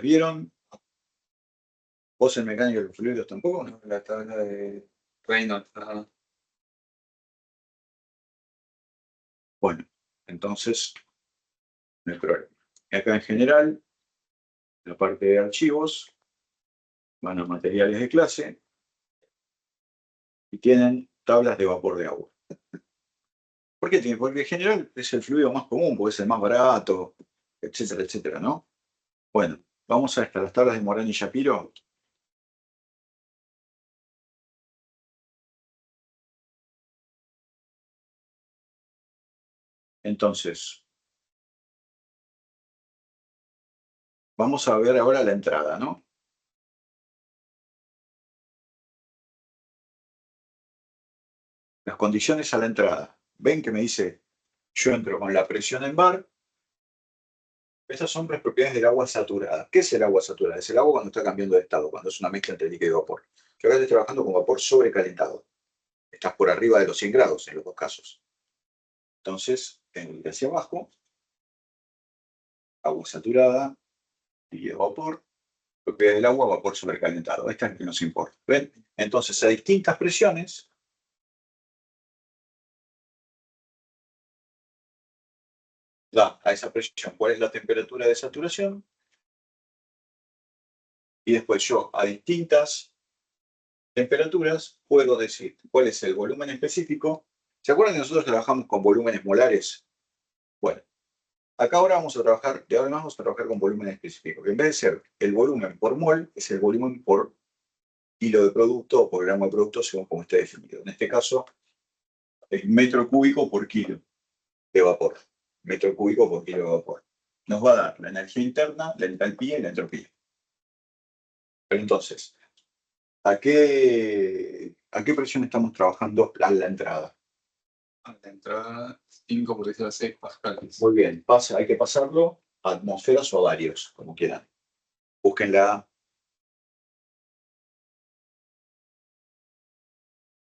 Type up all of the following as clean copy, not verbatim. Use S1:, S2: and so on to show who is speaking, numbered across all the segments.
S1: ¿Las vieron? ¿Vos en mecánica de los fluidos tampoco?
S2: No, la tabla de Reynolds. Ajá.
S1: Bueno, entonces no hay problema. Y acá en general, la parte de archivos, van a materiales de clase y tienen tablas de vapor de agua. ¿Por qué tiene? Porque en general es el fluido más común, porque es el más barato, etcétera, etcétera, ¿no? Bueno, vamos a las tablas de Morán y Shapiro. Entonces, vamos a ver ahora la entrada, ¿no? Las condiciones a la entrada. Ven que me dice, yo entro con la presión en bar. Esas son las propiedades del agua saturada. ¿Qué es el agua saturada? Es el agua cuando está cambiando de estado, cuando es una mezcla entre líquido y vapor. Yo acá estoy trabajando con vapor sobrecalentado. Estás por arriba de los 100 grados en los dos casos. Entonces, en hacia abajo, agua saturada, líquido vapor, propiedad del agua, vapor sobrecalentado. Esta es la que nos importa. ¿Ven? Entonces, a distintas presiones, da a esa presión cuál es la temperatura de saturación, y después yo a distintas temperaturas puedo decir cuál es el volumen específico. ¿Se acuerdan que nosotros trabajamos con volúmenes molares? Bueno, acá ahora vamos a trabajar, de ahora en más vamos a trabajar con volumen específico, que en vez de ser el volumen por mol, es el volumen por kilo de producto o por gramo de producto, según como esté definido. En este caso, es metro cúbico por kilo de vapor. Metro cúbico por kilo de vapor. Nos va a dar la energía interna, la entalpía y la entropía. Pero entonces, ¿a qué presión estamos trabajando a la entrada?
S2: A la entrada 5 por 10 a la 6 pascales.
S1: Muy bien, hay que pasarlo a atmósferas o a varios, como quieran. Busquen la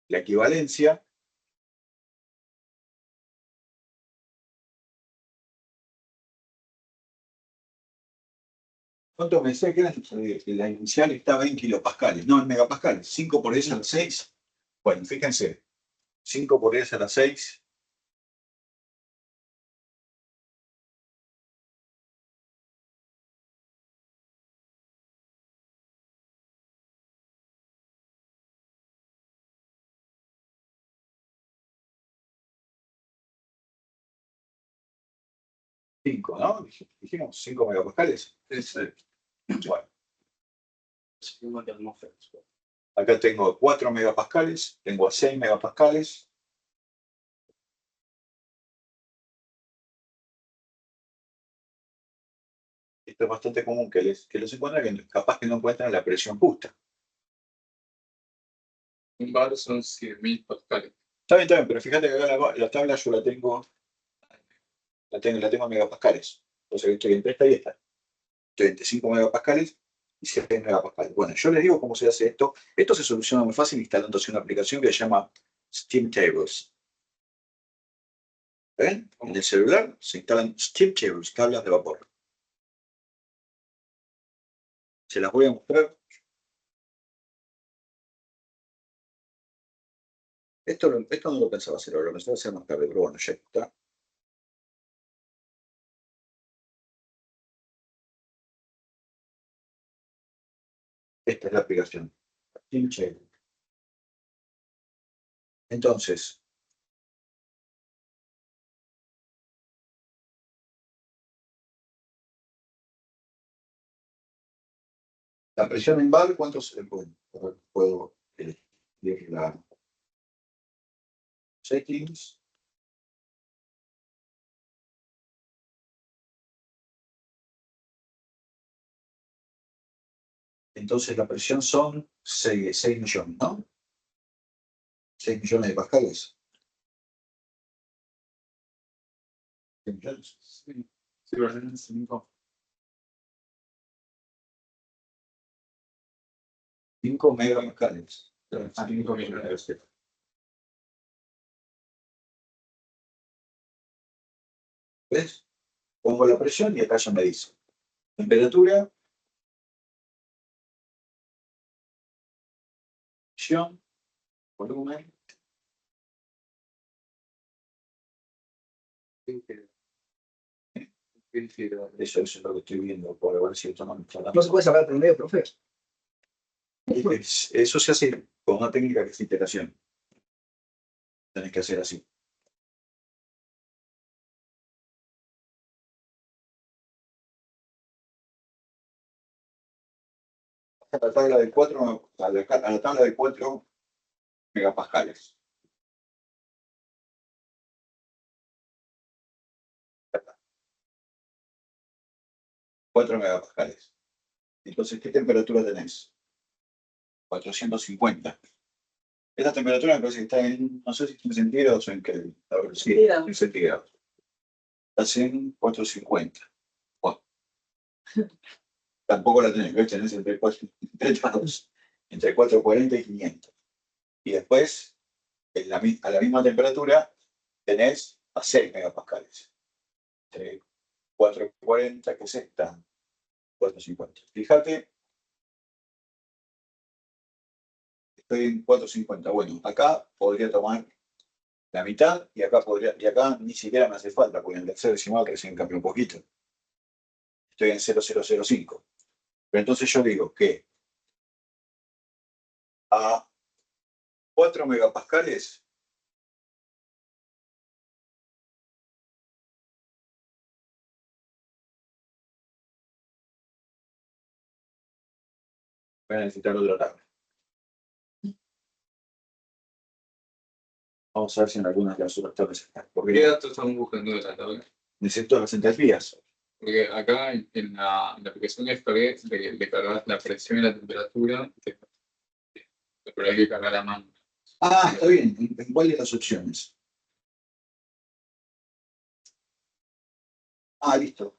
S1: equivalencia. ¿Cuánto me decía que era? La inicial estaba en kilopascales, no en megapascales. 5 por 10 a la 6. Bueno, fíjense, 5 por 10 a la 6. Cinco, ¿no? Dijimos 5 megapascales. Bueno, acá tengo 4 megapascales, tengo a 6 megapascales. Esto es bastante común que los encuentren, que capaz que no encuentran la presión justa.
S2: Un bar son 100.000 pascales.
S1: Está bien, pero fíjate que acá la tabla yo la tengo en megapascales. O sea que estoy entre esta y esta. Estoy entre 5 megapascales y 7 megapascales. Bueno, yo les digo cómo se hace esto. Esto se soluciona muy fácil instalándose una aplicación que se llama Steam Tables. ¿Ven? En el celular se instalan Steam Tables, tablas de vapor. Se las voy a mostrar. Esto no lo pensaba hacer ahora, lo pensaba hacer más tarde, pero bueno, ya está. Esta es la aplicación. Steam Table. Entonces, la presión en bar, ¿cuánto se le pone? Puedo elegir la settings. Entonces la presión son 6 millones, ¿no? 6 millones de pascales. 6 millones.
S2: Sí, pero 5.
S1: 5 megapascales.
S2: 5 millones.
S1: ¿Ves? Pongo la presión y acá ya me dice temperatura, presión, volumen. Eso es lo que estoy viendo, por ver si esto no me está dando.
S3: No se puede sacar por medio, profe.
S1: Eso se hace con una técnica que es iteración. Tenés que hacer así. A la tabla de 4, a la tabla de 4 megapascales. 4 megapascales. Entonces, ¿qué temperatura tenés? 450. Esta temperatura me parece que está en, no sé si en centígrados o en Kelvin. A ver, sí, en centígrados. Estás en 450. Bueno, tampoco la tenés, ¿ves? Tenés entre 440 y 500. Y después, a la misma temperatura, tenés a 6 megapascales. Entre 440, que es esta, 450. Fíjate, estoy en 450. Bueno, acá podría tomar la mitad y acá ni siquiera me hace falta, porque en el hexadecimal recién cambió un poquito. Estoy en 0005. Pero entonces yo digo que a 4 megapascales voy a necesitar otra tabla. Vamos a ver si en algunas de las otras tablas están.
S2: ¿Qué
S1: Porque
S2: datos estamos buscando de la tabla?
S1: necesito las entalpías.
S2: Porque acá en la aplicación de FG le cargas la presión y la temperatura, pero hay que cargar a mano.
S1: Ah, está bien. ¿En cuál de las opciones? Ah, listo.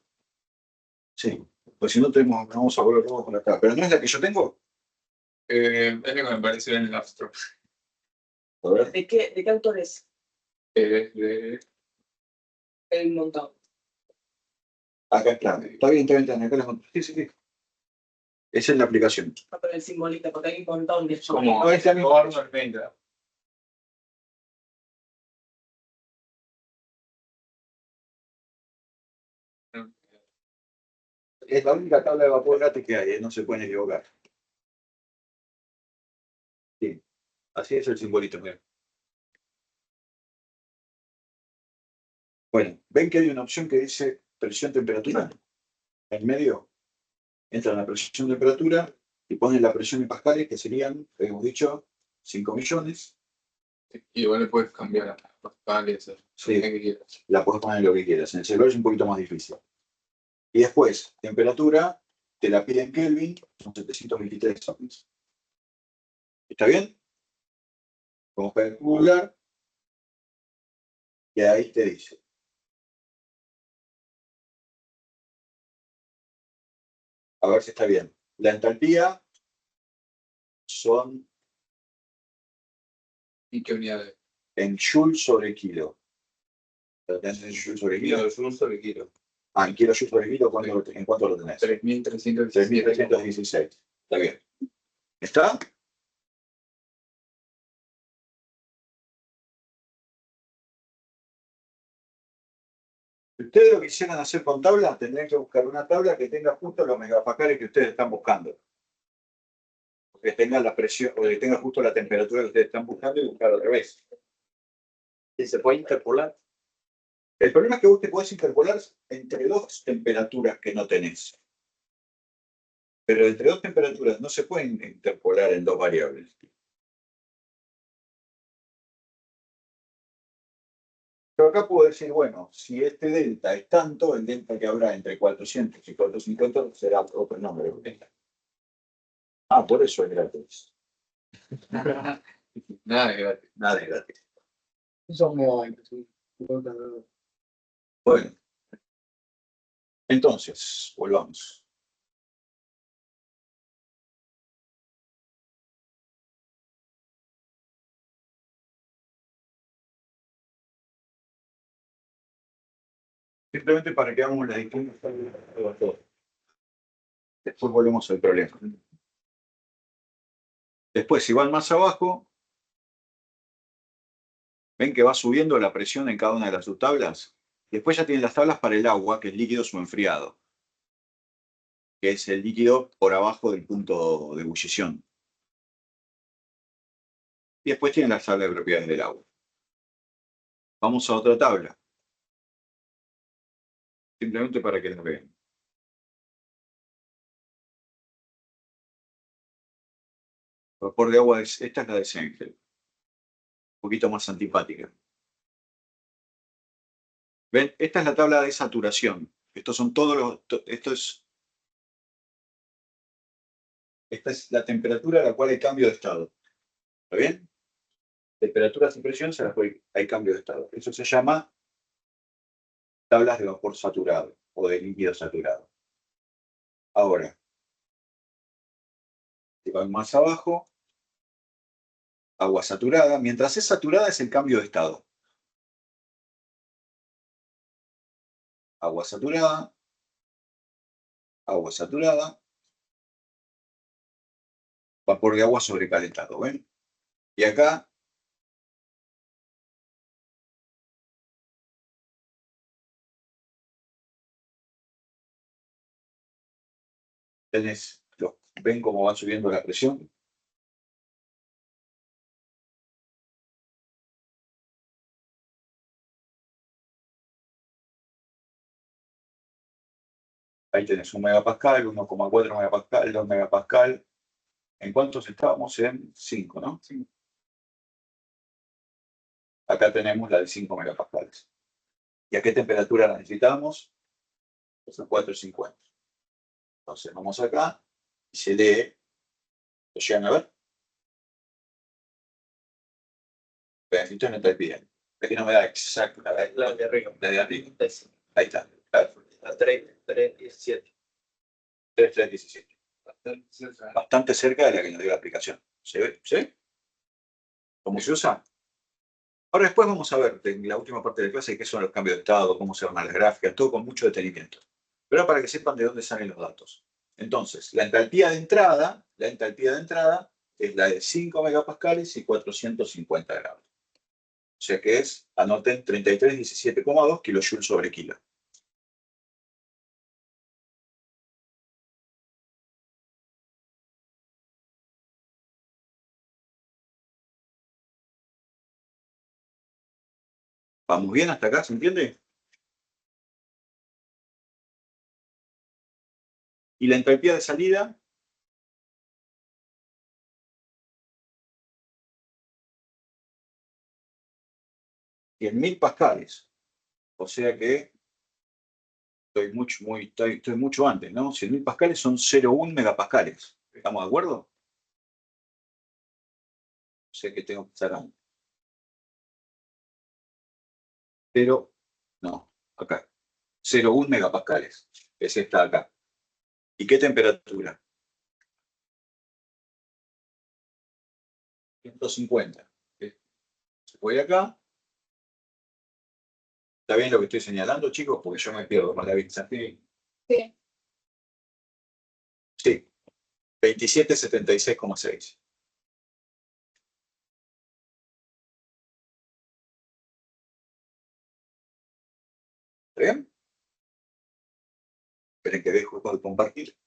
S1: Sí. Pues si no tenemos, vamos a volver luego con la tabla. Pero no es la que yo tengo.
S2: Es lo que me pareció en el abstract.
S1: A ver.
S4: ¿De qué autor es
S2: Es de
S4: el montón?
S1: Acá está. Está bien, está bien. Acá la encontré. Sí, sí, sí. Esa es la aplicación.
S4: No, pero el simbolito, porque hay un montón de
S2: como
S1: No, es la misma.
S2: Eduardo Almendra.
S1: Es la única tabla de vapor gratis que hay, ¿eh? No se pueden equivocar. Sí. Así es el simbolito. Mira. Bueno, ven que hay una opción que dice presión-temperatura. En medio entra la presión-temperatura y ponen la presión en pascales, que serían, hemos dicho, 5 millones.
S2: Y igual le puedes cambiar a pascales,
S1: Sí.
S2: que quieras.
S1: La puedes poner lo que quieras. En el celular es un poquito más difícil. Y después, temperatura, te la pide en Kelvin, son 723 ohms. ¿Está bien? Vamos a calcular. Y ahí te dice. A ver si está bien. La entalpía son
S2: ¿Y qué unidades?
S1: en joule sobre kilo. ¿Lo tenés en joule sobre kilo?
S2: Kilo sobre kilo.
S1: Ah, en kilo joule sobre kilo, ¿en cuánto lo tenés?
S2: 3.316.
S1: 3.316. Está bien. ¿Está? Si ustedes lo quisieran hacer con tabla, tendrían que buscar una tabla que tenga justo los megapascales que ustedes están buscando. Que tenga la presión, o que tenga justo la temperatura que ustedes están buscando y buscar al revés.
S3: ¿Y se puede interpolar?
S1: El problema es que vos te podés interpolar entre dos temperaturas que no tenés. Pero entre dos temperaturas no se pueden interpolar en dos variables. Pero acá puedo decir, bueno, si este delta es tanto, el delta que habrá entre 400 y 450 será otro nombre. Ah, por eso es gratis.
S2: Nada de gratis.
S1: Nada es gratis.
S3: Son
S1: Bueno, entonces, volvamos. Simplemente para que hagamos la distinción. Después volvemos al problema. Después, si van más abajo, ven que va subiendo la presión en cada una de las subtablas. Después ya tienen las tablas para el agua, que es líquido subenfriado, que es el líquido por abajo del punto de ebullición. Y después tienen las tablas de propiedades del agua. Vamos a otra tabla. Simplemente para que las vean. Vapor de agua, esta es la de Sengel. Un poquito más antipática. ¿Ven? Esta es la tabla de saturación. Estos son todos los... Esta es la temperatura a la cual hay cambio de estado. ¿Está bien? Temperaturas y presiones a las cuales hay cambio de estado. Eso se llama tablas de vapor saturado o de líquido saturado. Ahora, si van más abajo, agua saturada. Mientras es saturada es el cambio de estado. Agua saturada. Agua saturada. Vapor de agua sobrecalentado. ¿Ven? Y acá tenés, ven cómo va subiendo la presión. Ahí tenés 1 megapascal, 1,4 megapascal, 2 megapascal. ¿En cuántos estábamos? En 5, ¿no? 5. Acá tenemos la de 5 megapascales. ¿Y a qué temperatura la necesitamos? Pues a 450. Entonces vamos acá y se lee. ¿Lo llegan a ver? Necesito una entalpía. Es que no me da exacto.
S3: La de arriba.
S1: La de arriba. Ahí está.
S3: La 317.
S1: 3,317. Bastante cerca de la que nos dio la aplicación. ¿Se ve? ¿Se ve? ¿Cómo se usa? Ahora después vamos a ver en la última parte de la clase qué son los cambios de estado, cómo se arman las gráficas, todo con mucho detenimiento. Pero para que sepan de dónde salen los datos. Entonces, la entalpía de entrada es la de 5 megapascales y 450 grados. O sea que es, anoten, 3317,2 kilojoules sobre kilo. ¿Vamos bien hasta acá? ¿Se entiende? Y la entalpía de salida, 100.000 pascales. O sea que estoy mucho antes, ¿no? 100.000 pascales son 0,1 megapascales. ¿Estamos de acuerdo? O sea que tengo que estar antes. Pero, no, acá. 0,1 megapascales. Es esta acá. ¿Y qué temperatura? 150. Voy acá. ¿Está bien lo que estoy señalando, chicos? Porque yo me pierdo con la vista.
S4: Sí.
S1: Sí. 2776,6. ¿Está bien? Esperen que dejo de compartir.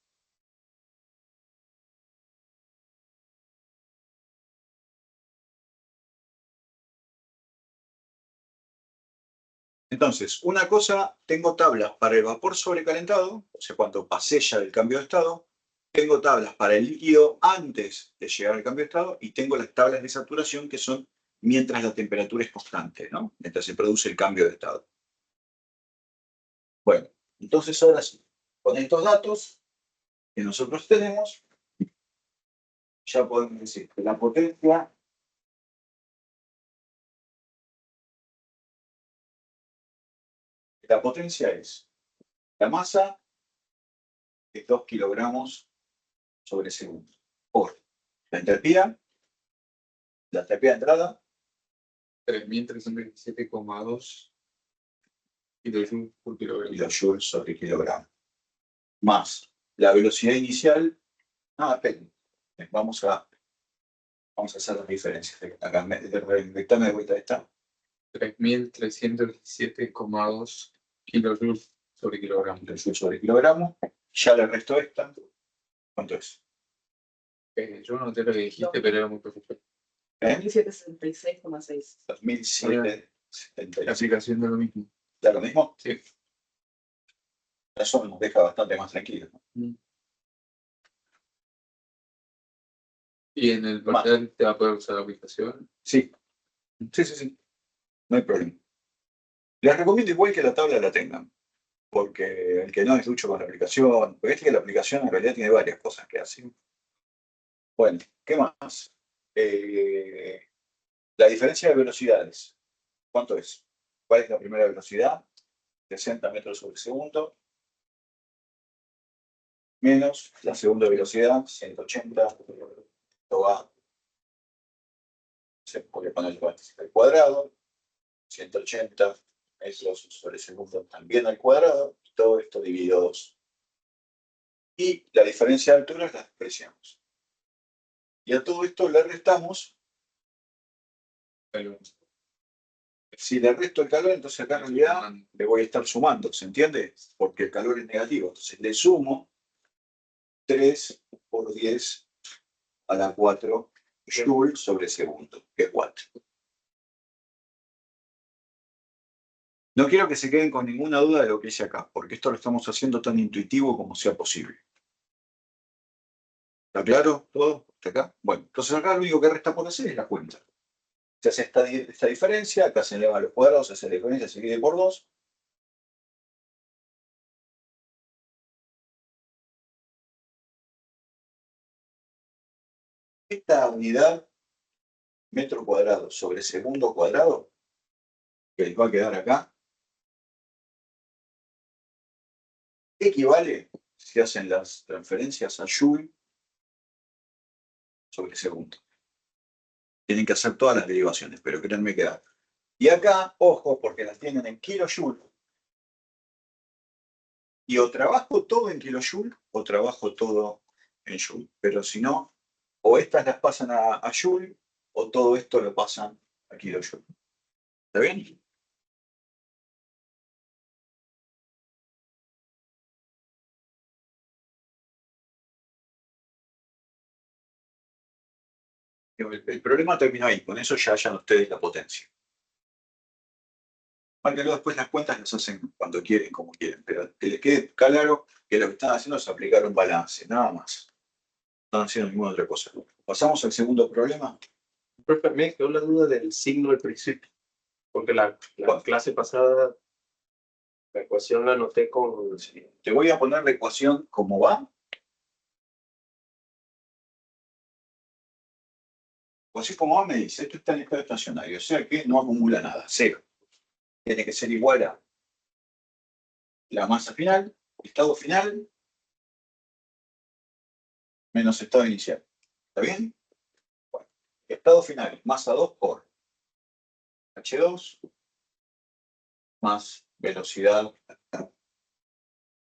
S1: Entonces, una cosa, tengo tablas para el vapor sobrecalentado, o sea, cuando pasé ya del cambio de estado. Tengo tablas para el líquido antes de llegar al cambio de estado y tengo las tablas de saturación que son mientras la temperatura es constante, ¿no? Mientras se produce el cambio de estado. Bueno, entonces ahora sí, con estos datos que nosotros tenemos, ya podemos decir que la potencia es la masa de 2 kilogramos sobre segundo por la entalpía de entrada,
S2: 3.327,2 kilojoules por kilogramo.
S1: kilojoules sobre kilogramo, más la velocidad inicial. Esperen, vamos a Vamos a hacer las diferencias. Acá, dictame de vuelta esta.
S2: 3.317,2 kilojoules sobre kilogramo.
S1: El sobre kilogramo. Ya le resto esta. ¿Cuánto es?
S2: Yo no sé lo que dijiste, pero era muy perfecto.
S4: 1766,6.
S1: 2007.
S2: La aplicación de lo mismo.
S1: ¿Da lo mismo?
S2: Sí.
S1: Eso nos deja bastante más tranquilos.
S2: Y en el portal te va a poder usar la aplicación.
S1: Sí. Sí. No hay problema. Les recomiendo igual que la tabla la tengan. Porque el que no es ducho con la aplicación, porque es que la aplicación en realidad tiene varias cosas que hacen. Bueno, ¿qué más? La diferencia de velocidades. ¿Cuánto es? ¿Cuál es la primera velocidad? 60 metros sobre segundo. Menos la segunda velocidad, 180. Esto va. Se puede poner al cuadrado. 180 metros sobre segundo también al cuadrado. Y todo esto dividido 2. Y la diferencia de alturas la despreciamos. Y a todo esto le restamos. Si le resto el calor, entonces acá en realidad le voy a estar sumando, ¿se entiende? Porque el calor es negativo. Entonces le sumo 3 por 10 a la 4 joule sobre segundo, que es 4. No quiero que se queden con ninguna duda de lo que hice acá, porque esto lo estamos haciendo tan intuitivo como sea posible. ¿Está claro todo hasta acá? Bueno, entonces acá lo único que resta por hacer es la cuenta. Se hace esta diferencia, acá se eleva a los cuadrados, se hace la diferencia, se divide por 2. Esta unidad, metro cuadrado sobre segundo cuadrado, que les va a quedar acá, equivale, si hacen las transferencias, a joule sobre segundo. Tienen que hacer todas las derivaciones, pero créanme que da. Y acá, ojo, porque las tienen en kilojoule. Y o trabajo todo en kilojoule o trabajo todo en joule. Pero si no, o estas las pasan a joule o todo esto lo pasan a kilojoule. ¿Está bien? El problema terminó ahí. Con eso ya hallan ustedes la potencia. Más que luego después las cuentas las hacen cuando quieren, como quieren. Pero que les quede claro que lo que están haciendo es aplicar un balance, nada más. No están haciendo ninguna otra cosa. Pasamos al segundo problema.
S3: Profe, me quedó la duda del signo al principio, porque la
S1: ¿Cuál?
S3: clase pasada la ecuación la anoté con...
S1: Te voy a poner la ecuación como va. O así como va me dice, esto está en estado estacionario, o sea que no acumula nada, cero. Tiene que ser igual a la masa final, estado final, menos estado inicial. ¿Está bien? Bueno, estado final, masa 2 por H2 más velocidad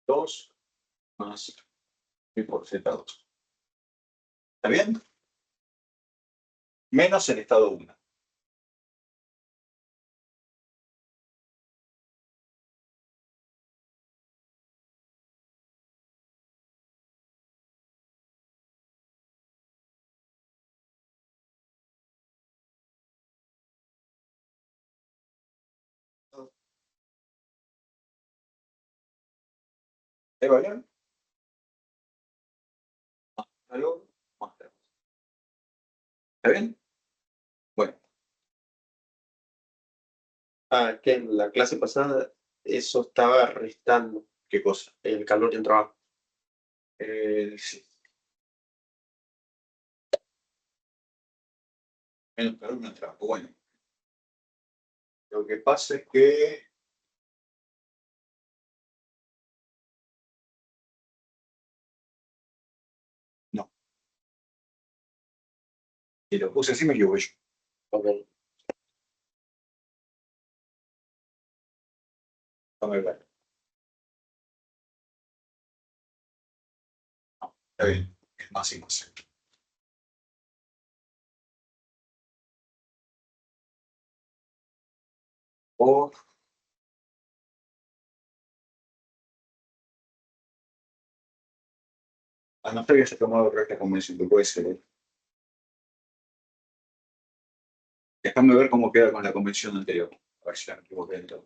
S1: 2 más V por Z2. ¿Está bien? Menos el estado 1. ¿Está bien? Algo más. ¿Está bien? Bueno,
S3: Ah, que en la clase pasada eso estaba restando
S1: ¿qué cosa?
S3: el calor del trabajo.
S1: Sí. Menos calor, menos trabajo. Bueno, lo que pasa es que no. Si lo puse así me equivoqué yo.
S3: Ok.
S1: Vamos a ver. No, está bien. Es más y más. por a no ser que se tomado recta convención, que puede ser. Déjame ver cómo queda con la convención anterior. A ver si la me equivoqué del todo.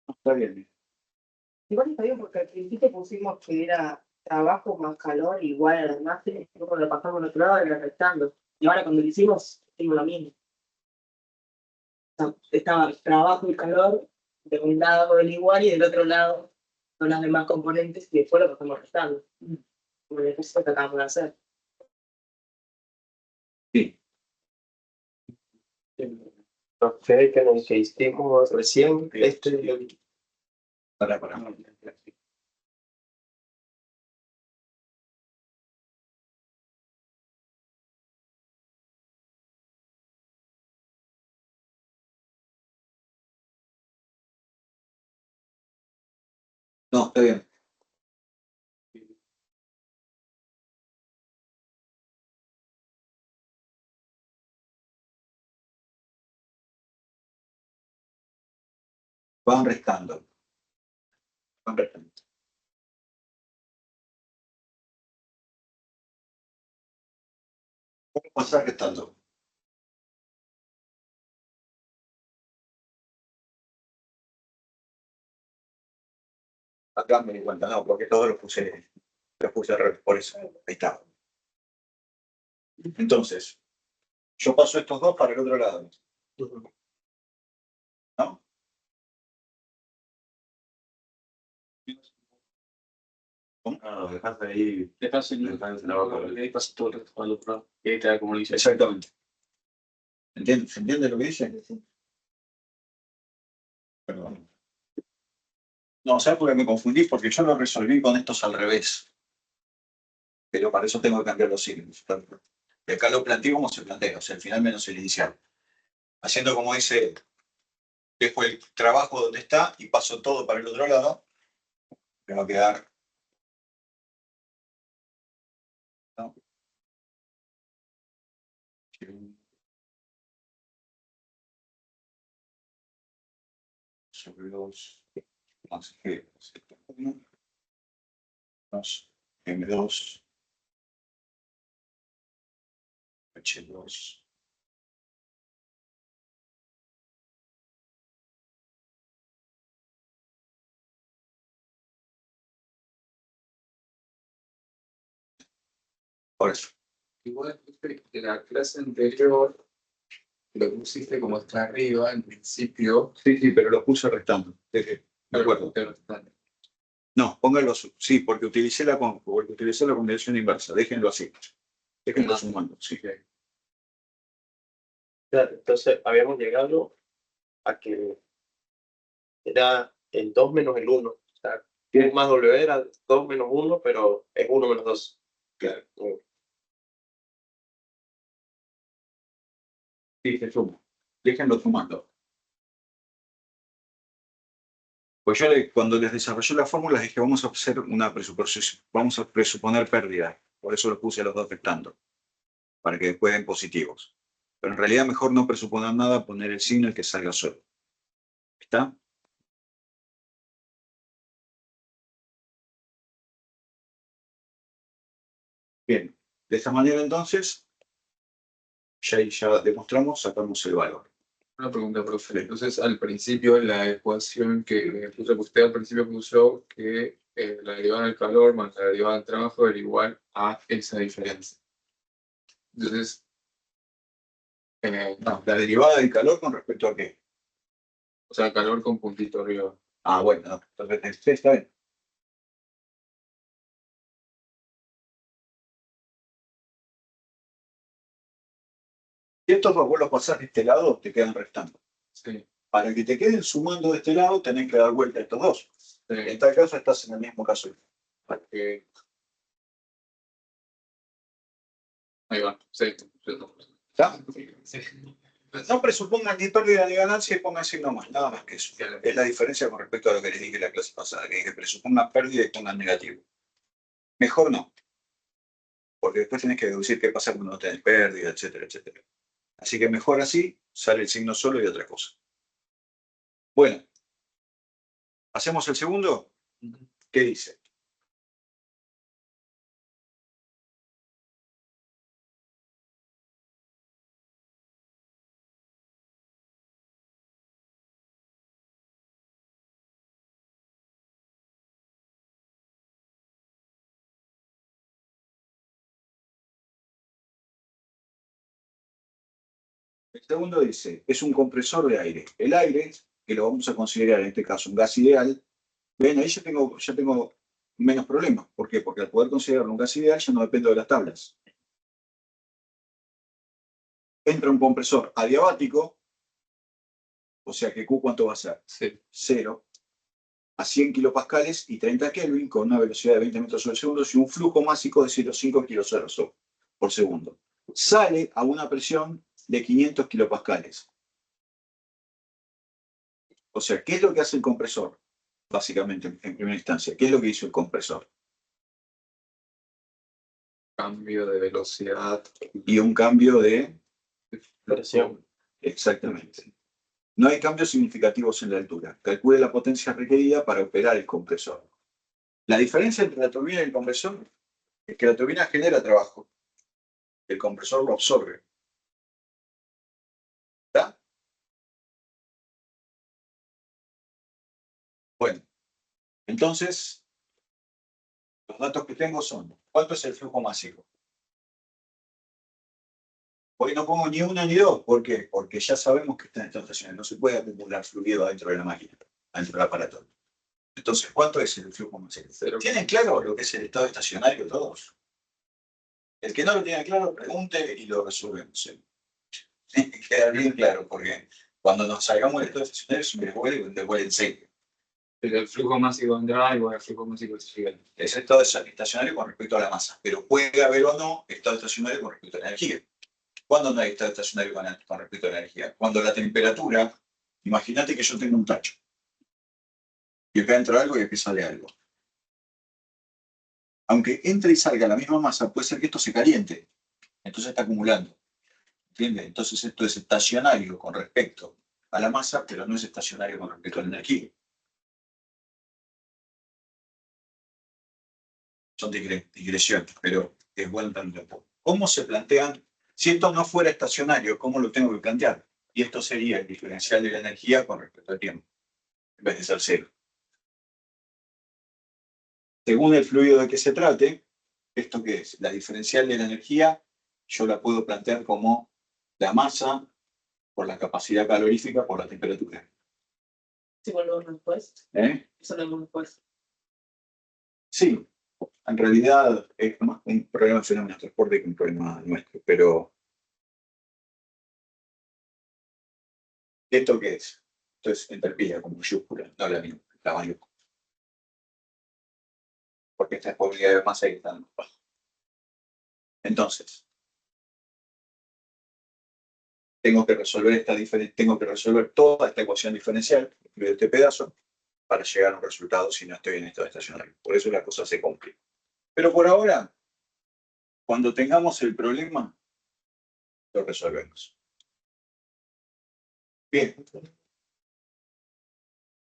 S1: Está bien.
S4: Igual está bien porque al principio pusimos que era trabajo más calor igual a la imagen, y luego lo pasamos al otro lado y lo restando. Y ahora cuando lo hicimos, hicimos lo mismo. O sea, estaba trabajo y calor de un lado el igual y del otro lado son las demás componentes y después lo pasamos restando. Como el ejercicio que acabamos de hacer.
S1: Sí.
S3: Fue que en el que hicimos recién,
S1: Para. No, está bien. Van restando. Van restando. ¿Cómo pasar restando? Acá me di cuenta, no, porque todos los puse al revés, por eso. Ahí está. Entonces, yo paso estos dos para el otro lado, ¿no?
S5: Ah, dejaste ahí.
S2: Dejas el ahí pasa todo el resto al otro lado. Y ahí te da como dice.
S1: Exactamente. ¿Se entiende lo que dice? Perdón. No, ¿sabes por qué me confundí? Porque yo lo resolví con estos al revés. Pero para eso tengo que cambiar los signos. Y acá lo planteo como se plantea, o sea, el final menos el inicial. Haciendo como dice él. Dejo el trabajo donde está y paso todo para el otro lado. Me va a quedar. ¿No? Sobre 2 más G. 1 más M2 H2. Por eso.
S2: Igual, en la clase anterior lo pusiste como está arriba en principio.
S1: Sí, pero lo puse restando. De acuerdo. No, póngalo, sí, porque utilicé la combinación inversa. Déjenlo así. Déjenlo sumando, sí.
S3: entonces habíamos llegado a que era el 2 menos el 1. O sea, U más W era 2 menos 1, pero es 1 menos 2.
S1: Claro. Sí, se suma. Déjenlo sumando. Pues yo cuando les desarrollé las fórmulas dije vamos a hacer una presuposición, vamos a presuponer pérdida. Por eso los puse a los dos restando, para que después den positivos. Pero en realidad mejor no presuponer nada, poner el signo y que salga solo. ¿Está? Bien. De esta manera entonces, ya demostramos, sacamos el valor.
S2: Una pregunta, profe. Entonces, al principio, la ecuación que usted al principio puso que la derivada del calor más la derivada del trabajo era igual a esa diferencia. Entonces,
S1: No, la derivada del calor con respecto a qué.
S2: o sea, calor con puntito arriba.
S1: Ah, bueno, no, entonces sí, está bien. Si estos dos vos los pasás de este lado, te quedan restando.
S2: Sí.
S1: Para que te queden sumando de este lado, tenés que dar vuelta a estos dos. En tal caso, estás en el mismo caso.
S2: Ahí va. Sí.
S1: ¿Está?
S2: Sí.
S1: No presupongan ni pérdida ni ganancia y pongan signo más, nada más que eso. Es la diferencia con respecto a lo que les dije en la clase pasada, que dije presupongan pérdida y pongan negativo. Mejor no, porque después tenés que deducir qué pasa cuando no tenés pérdida, etcétera, etcétera. Así que mejor así, sale el signo solo y otra cosa. Bueno, ¿hacemos el segundo? ¿Qué dice? El segundo dice, es un compresor de aire. El aire, que lo vamos a considerar en este caso un gas ideal, ven, ahí ya tengo menos problemas. ¿Por qué? Porque al poder considerarlo un gas ideal ya no dependo de las tablas. Entra un compresor adiabático, o sea que Q ¿cuánto va a ser?
S2: Sí.
S1: 0 a 100 kilopascales y 30 Kelvin con una velocidad de 20 metros sobre segundo y un flujo másico de 0,5 kilosoules por segundo. Sale a una presión de 500 kilopascales. O sea, ¿qué es lo que hace el compresor? Básicamente, en primera instancia, ¿qué es lo que hizo el compresor?
S2: Cambio de velocidad.
S1: Y un cambio de...
S3: Presión.
S1: Exactamente. No hay cambios significativos en la altura. Calcule la potencia requerida para operar el compresor. La diferencia entre la turbina y el compresor es que la turbina genera trabajo. El compresor lo absorbe. ¿Está? Bueno, entonces, los datos que tengo son, ¿cuánto es el flujo másico? Hoy no pongo ni uno ni dos. ¿Por qué? Porque ya sabemos que está en estado estacionario. No se puede acumular fluido dentro de la máquina, dentro del aparato. Entonces, ¿cuánto es el flujo másico? ¿Tienen claro lo que es el estado estacionario todos? El que no lo tiene claro, pregunte y lo resolvemos. Tiene que quedar bien claro, porque cuando nos salgamos del estado estacionario, se me devuelve en serio.
S2: Pero el flujo másico vendrá igual al flujo másico siguiente.
S1: Es estado estacionario con respecto a la masa, pero puede haber o no estado estacionario con respecto a la energía. ¿Cuándo no hay estado estacionario con respecto a la energía? Cuando la temperatura, imagínate que yo tengo un tacho, y acá entra algo y aquí sale algo. Aunque entre y salga la misma masa, puede ser que esto se caliente, entonces está acumulando. ¿Entiendes? Entonces esto es estacionario con respecto a la masa, pero no es estacionario con respecto a la energía. Son digresiones, pero es bueno también. ¿Cómo se plantean? Si esto no fuera estacionario, ¿cómo lo tengo que plantear? Y esto sería el diferencial de la energía con respecto al tiempo, en vez de ser cero. Según el fluido de que se trate, ¿esto qué es? La diferencial de la energía, yo la puedo plantear como la masa por la capacidad calorífica por la temperatura.
S4: Si volvemos después. Eso lo vemos después.
S1: Sí, en realidad es más un problema de fenómeno de transporte que un problema nuestro, pero ¿esto qué es? Esto es entalpía con mayúscula, no la minúscula, la mayúscula. Porque esta es probabilidad de masa y está más baja. Entonces, tengo que resolver toda esta ecuación diferencial, incluido este pedazo, para llegar a un resultado si no estoy en estado estacionario. Por eso la cosa se complica. Pero por ahora, cuando tengamos el problema, lo resolvemos. Bien.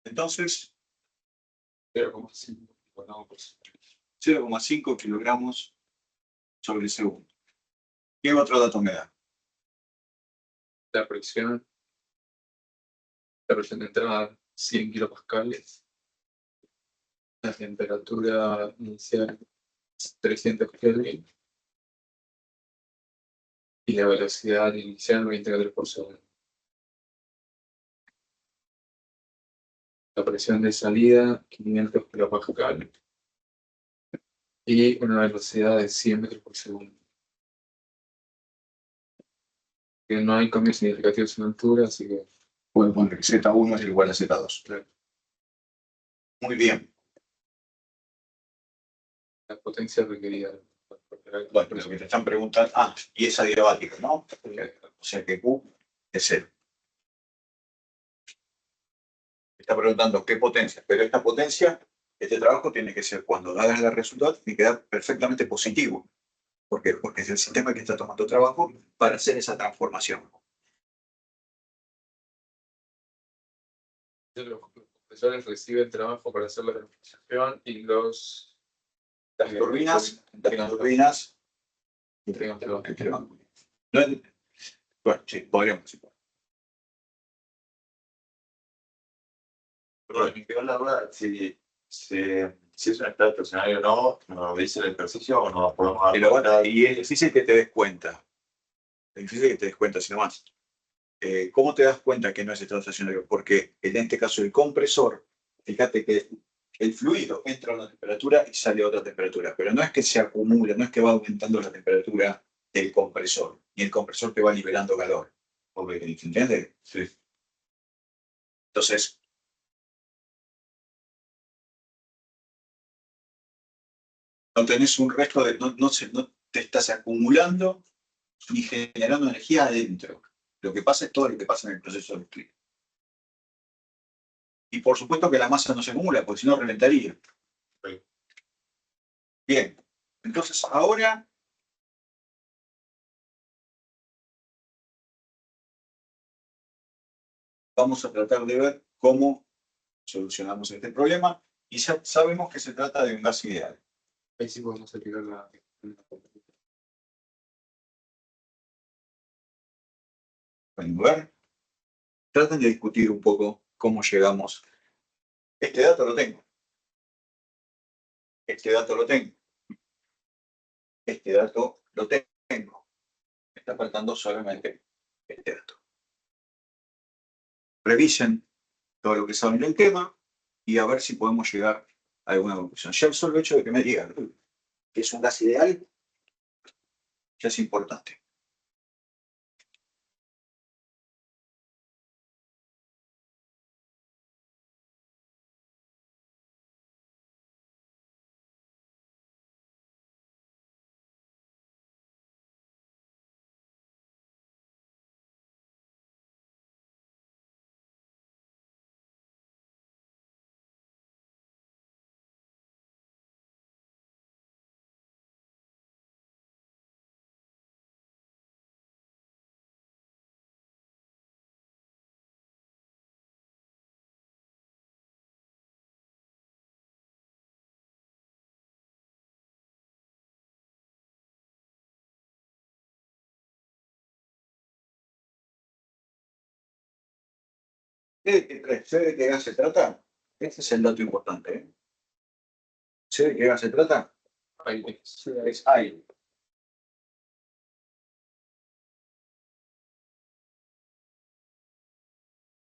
S1: Entonces,
S2: 0,5. Bueno, pues,
S1: 0,5 kilogramos sobre segundo. ¿Qué otro dato me da?
S2: la presión de entrada 100 kilopascales. La temperatura inicial 300 Kelvin. Y la velocidad inicial 20 metros por segundo. La presión de salida 500 kilopascales. Y una velocidad de 100 metros por segundo. Que no hay cambios significativos en altura, así que
S1: Puedo poner que Z1 es igual a Z2.
S2: Claro.
S1: Muy bien.
S2: la potencia requerida.
S1: Bueno, pero lo que te están preguntando, y es adiabático, ¿no? O sea que Q es 0. Está preguntando qué potencia, pero esta potencia, este trabajo tiene que ser, cuando hagas el resultado, tiene que dar perfectamente positivo. ¿Por qué? Porque es el sistema que está tomando trabajo para hacer esa transformación.
S2: Los compresores reciben trabajo para hacer la transformación y las
S1: turbinas
S2: entregan trabajo.
S1: No, bueno, sí, podríamos decir.
S5: Pero me quedó la duda si es un estado estacionario o no, nos dice el ejercicio o no podemos
S1: Y es difícil que te des cuenta. Es difícil que te des cuenta, sino más. ¿Cómo te das cuenta que no es estado estacionario? Porque en este caso el compresor, fíjate que el fluido entra a una temperatura y sale a otra temperatura, pero no es que se acumula, no es que va aumentando la temperatura del compresor, ni el compresor te va liberando calor. ¿Entiendes?
S5: Sí.
S1: Entonces, no tenés un resto de, no te estás acumulando ni generando energía adentro. Lo que pasa es todo lo que pasa en el proceso eléctrico. Y por supuesto que la masa no se acumula, porque si no reventaría.
S5: Sí.
S1: Bien, entonces ahora vamos a tratar de ver cómo solucionamos este problema y ya sabemos que se trata de un gas ideal.
S2: Ahí sí podemos aplicar la.
S1: Pueden ver. Traten de discutir un poco cómo llegamos. Este dato lo tengo. Este dato lo tengo. Este dato lo tengo. Me está faltando solamente este dato. Revisen todo lo que saben del tema y a ver si podemos llegar a alguna conclusión. Ya el solo hecho de que me digan que es un gas ideal ya es importante. ¿Sé de qué gas se trata? Este es el dato importante. ¿Sé de qué gas se trata?
S2: Aire.
S1: Es aire.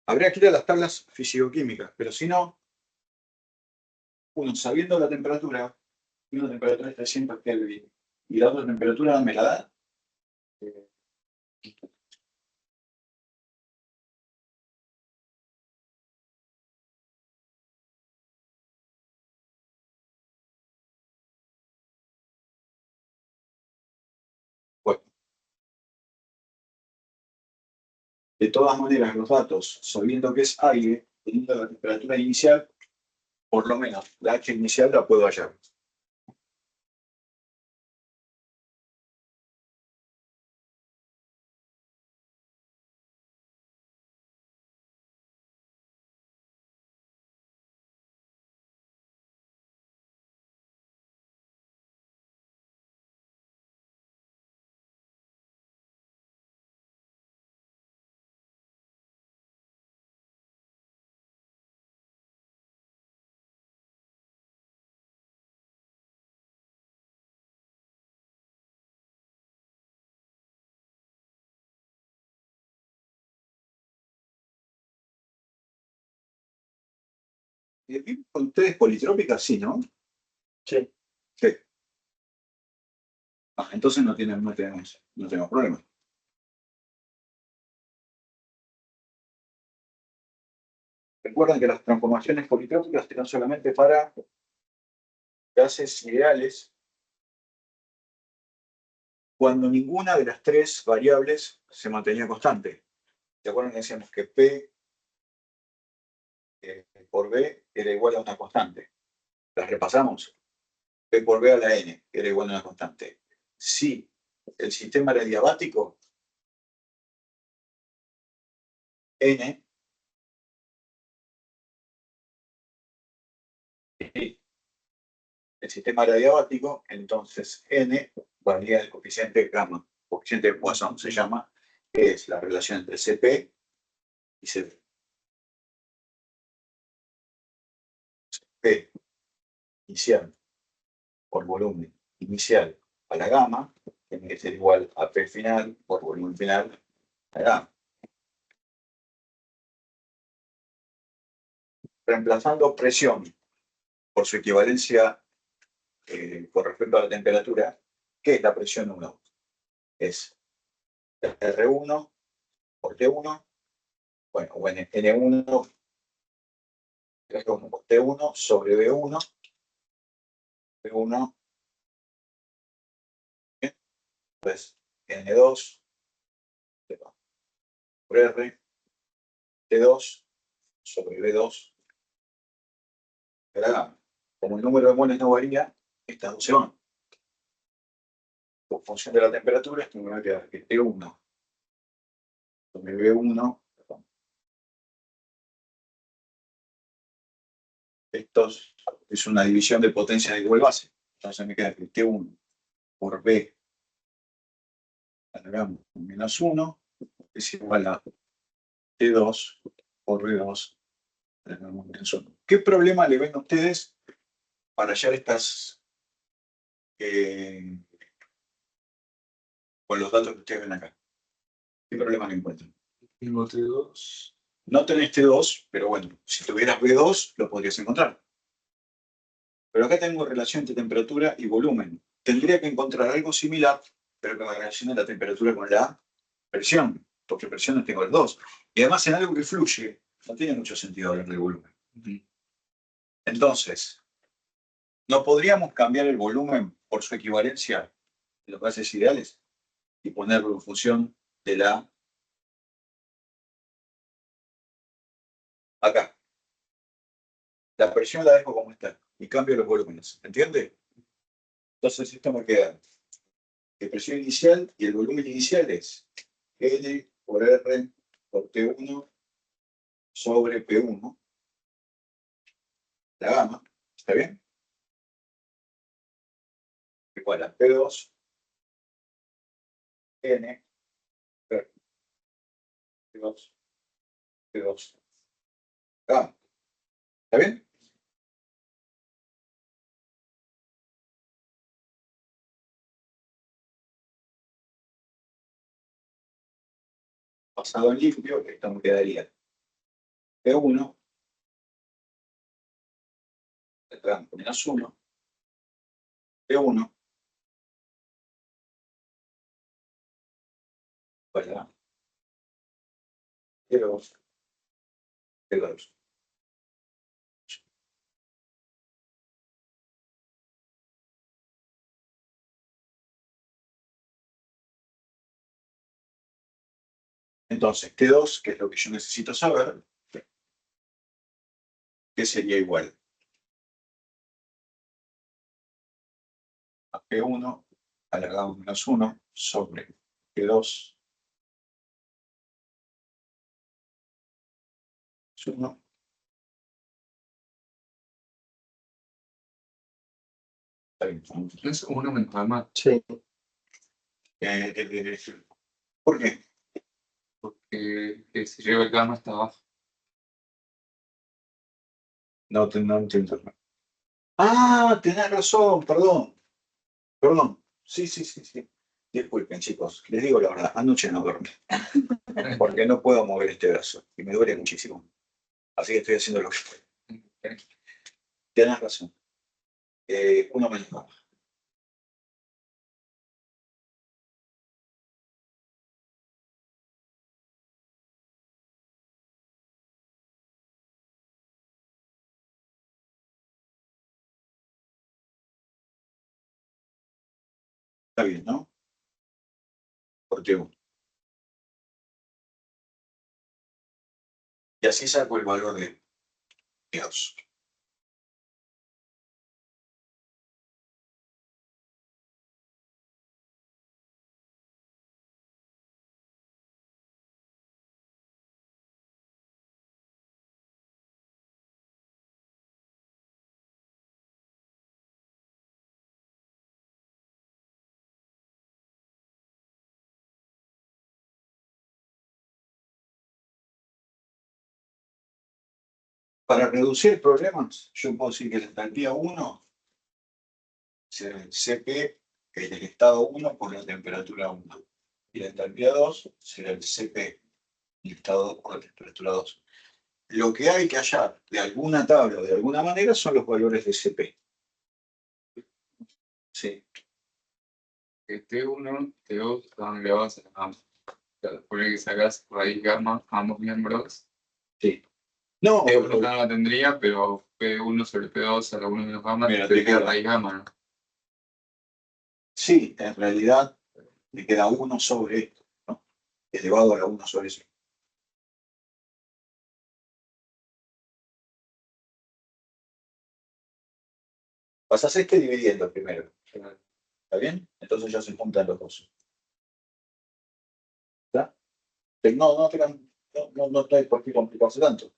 S1: Habría que ir a las tablas fisicoquímicas, pero si no, uno sabiendo la temperatura, una temperatura es 300 Kelvin y la otra temperatura me la da. Bueno, de todas maneras, los datos, sabiendo que es aire, teniendo la temperatura inicial, por lo menos la H inicial la puedo hallar. ¿Con ustedes politrópicas? Sí, ¿no?
S3: Sí.
S1: Sí. Entonces no tenemos problema. Recuerden que las transformaciones politrópicas eran solamente para gases ideales cuando ninguna de las tres variables se mantenía constante. ¿Se acuerdan que decíamos que P por B era igual a una constante? Las repasamos. P por B a la N era igual a una constante. Si el sistema era diabático, N, si el sistema era diabático, entonces N valía el coeficiente gamma, coeficiente de Poisson se llama, que es la relación entre CP y CP. P inicial por volumen inicial a la gamma tiene que ser igual a P final por volumen final a la gamma. Reemplazando presión por su equivalencia con respecto a la temperatura, ¿qué es la presión 1? Es R1 por T1, bueno, o N1 por T1 sobre B1, B1, pues N2 por R, T2 sobre B2 de la gamma. Como el número de moles no varía, estas dos se van. Por función de la temperatura, esto me va a quedar que T1 sobre B1, esto es una división de potencia de igual base. Entonces me queda que T1 por B a la gamma menos 1 es igual a T2 por B2 a la gamma menos 1. ¿Qué problema le ven a ustedes para hallar estas con los datos que ustedes ven acá? ¿Qué problema le encuentran?
S2: Tengo T2.
S1: No tenés T2, pero bueno, si tuvieras B2 lo podrías encontrar. Pero acá tengo relación entre temperatura y volumen. Tendría que encontrar algo similar, pero que me relacione la temperatura con la presión, porque presión tengo el 2. Y además en algo que fluye, no tiene mucho sentido hablar de volumen. Entonces, ¿no podríamos cambiar el volumen por su equivalencia de los gases ideales y ponerlo en función de la... Acá. La presión la dejo como está y cambio los volúmenes. ¿Entiende? Entonces esto me queda que presión inicial y el volumen inicial es L por R por T1 sobre P1, la gamma, ¿está bien? Igual a P2 N per P2 P2 gamma, ¿está bien? Pasado en limpio, esto me quedaría P1 menos 1 P1 para P2 P2. Entonces, T2, que es lo que yo necesito saber, que sería igual a P1 a la gamma menos 1 sobre P2 1.
S2: Es uno menos gamma.
S3: Sí.
S1: ¿Por qué?
S2: Porque si lleva el gamma hasta abajo.
S1: No entiendo. Ah, tenés razón, perdón. Perdón. Sí, sí, sí, sí. Disculpen, chicos. Les digo la verdad, anoche no dormí. Porque no puedo mover este brazo. Y me duele muchísimo. Así que estoy haciendo lo que puedo. Tenés razón. Uno menos gamma. Está bien, ¿no? Por T1. Y así saco el valor de Gauss. Para reducir problemas, yo puedo decir que la entalpía 1 será el CP, que es el estado 1 por la temperatura 1. Y la entalpía 2 será el CP, el estado 2 por la temperatura 2. Lo que hay que hallar de alguna tabla o de alguna manera son los valores de CP. Sí.
S2: Que T1, T2 están elevados a la gamma. Después que sacas raíz gamma a ambos miembros.
S1: Sí. No,
S2: T1 no la tendría, pero P1 sobre P2 a la 1 menos gamma,
S1: Mira,
S2: te
S1: te
S2: queda
S1: queda.
S2: raíz gamma, ¿no?
S1: sí, en realidad me queda 1 sobre esto, ¿no? Elevado a la 1 sobre eso. Pasas este dividiendo primero. ¿Está bien? Entonces ya se juntan los dos. ¿Está? No hay por qué complicarse tanto.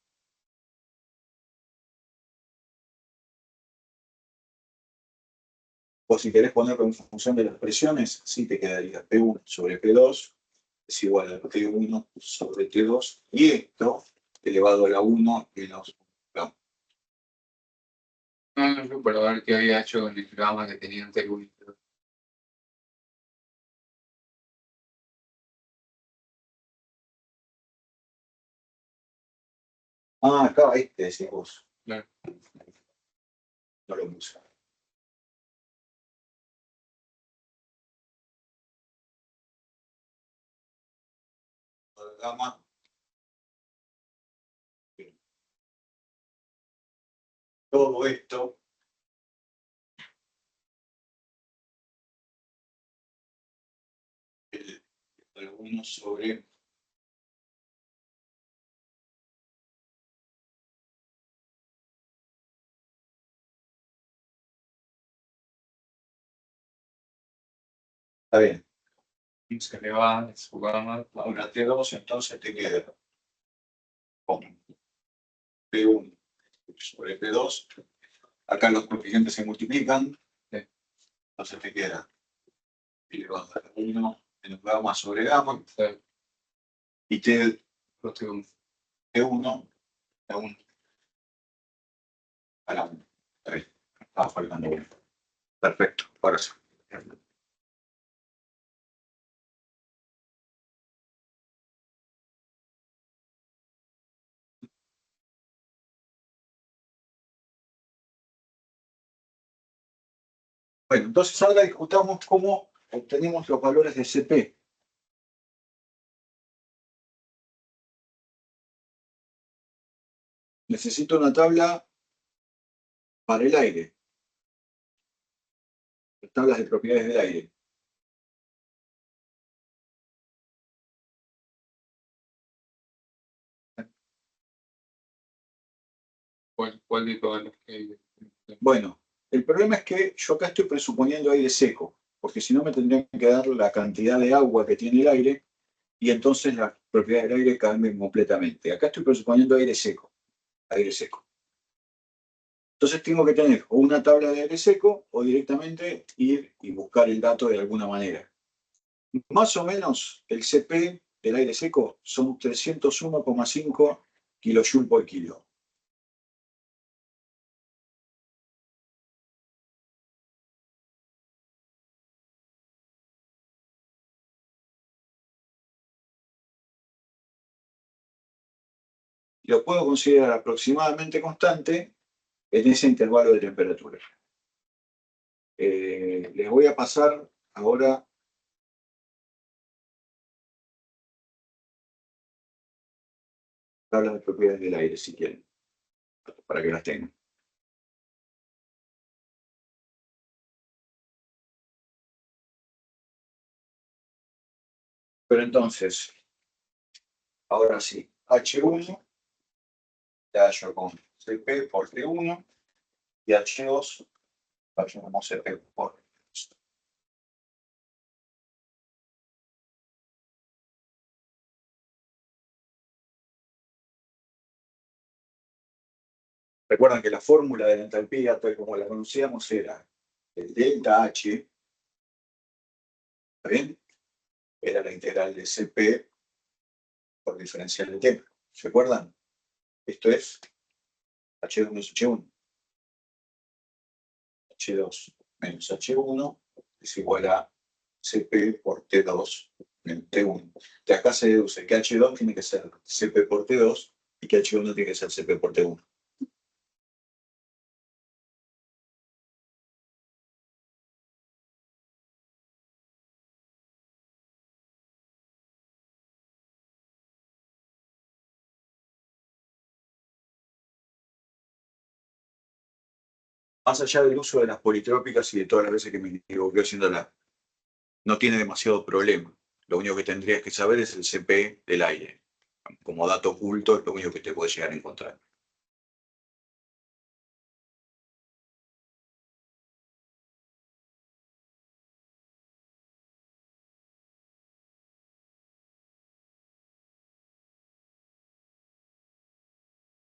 S1: O si querés ponerlo en función de las presiones, sí te quedaría P1 sobre P2 es igual a P1 sobre T2 y esto elevado a la 1 menos gamma.
S2: No, para ver qué había hecho con el gamma que tenía en T1.
S1: Ah, acá este decís vos.
S2: Claro.
S1: No lo puse. Gamma. Todo esto el 1 sobre está bien.
S2: Se le va su gamma.
S1: Ahora T2 entonces te queda con P1 sobre P2. Acá los coeficientes se multiplican.
S2: Sí.
S1: Entonces te queda elevado a la 1 menos gamma sobre gamma.
S2: Sí.
S1: Y T1
S2: T1.
S1: a 1 a la 1. Está bien. Estaba faltando uno. Perfecto. Ahora sí. Bueno, entonces ahora discutamos cómo obtenemos los valores de CP. Necesito una tabla para el aire. Tablas de propiedades del aire.
S2: ¿Cuál de todas las que
S1: Bueno, el problema es que yo acá estoy presuponiendo aire seco, porque si no me tendrían que dar la cantidad de agua que tiene el aire y entonces las propiedades del aire cambian completamente. Acá estoy presuponiendo aire seco, aire seco. Entonces tengo que tener o una tabla de aire seco o directamente ir y buscar el dato de alguna manera. Más o menos el CP del aire seco son 301,5 kJ por kilo. Lo puedo considerar aproximadamente constante en ese intervalo de temperatura. Les voy a pasar ahora tablas de propiedades del aire, si quieren, para que las tengan. Pero entonces, ahora sí, H1 te hallo con CP por T1 y H2 hallo como CP por T2. Recuerdan que la fórmula de la entalpía, tal como la conocíamos, era el delta H, ¿está bien? Era la integral de CP por diferencial de T. ¿Se acuerdan? Esto es H2 menos H1. H2 menos H1 es igual a CP por T2 en T1. De acá se deduce que H2 tiene que ser CP por T2 y que H1 tiene que ser CP por T1. Más allá del uso de las politrópicas y de todas las veces que me equivoqué haciéndola, no tiene demasiado problema. Lo único que tendrías que saber es el CP del aire. Como dato oculto es lo único que te puede llegar a encontrar.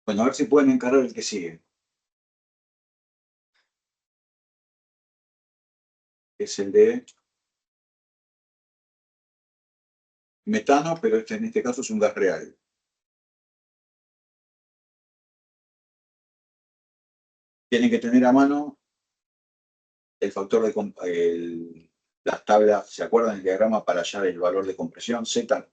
S1: Bueno, a ver si pueden encarar el que sigue. Es el de metano, pero en este caso es un gas real. Tienen que tener a mano el factor de las tablas, ¿se acuerdan del diagrama para hallar el valor de compresión? Z.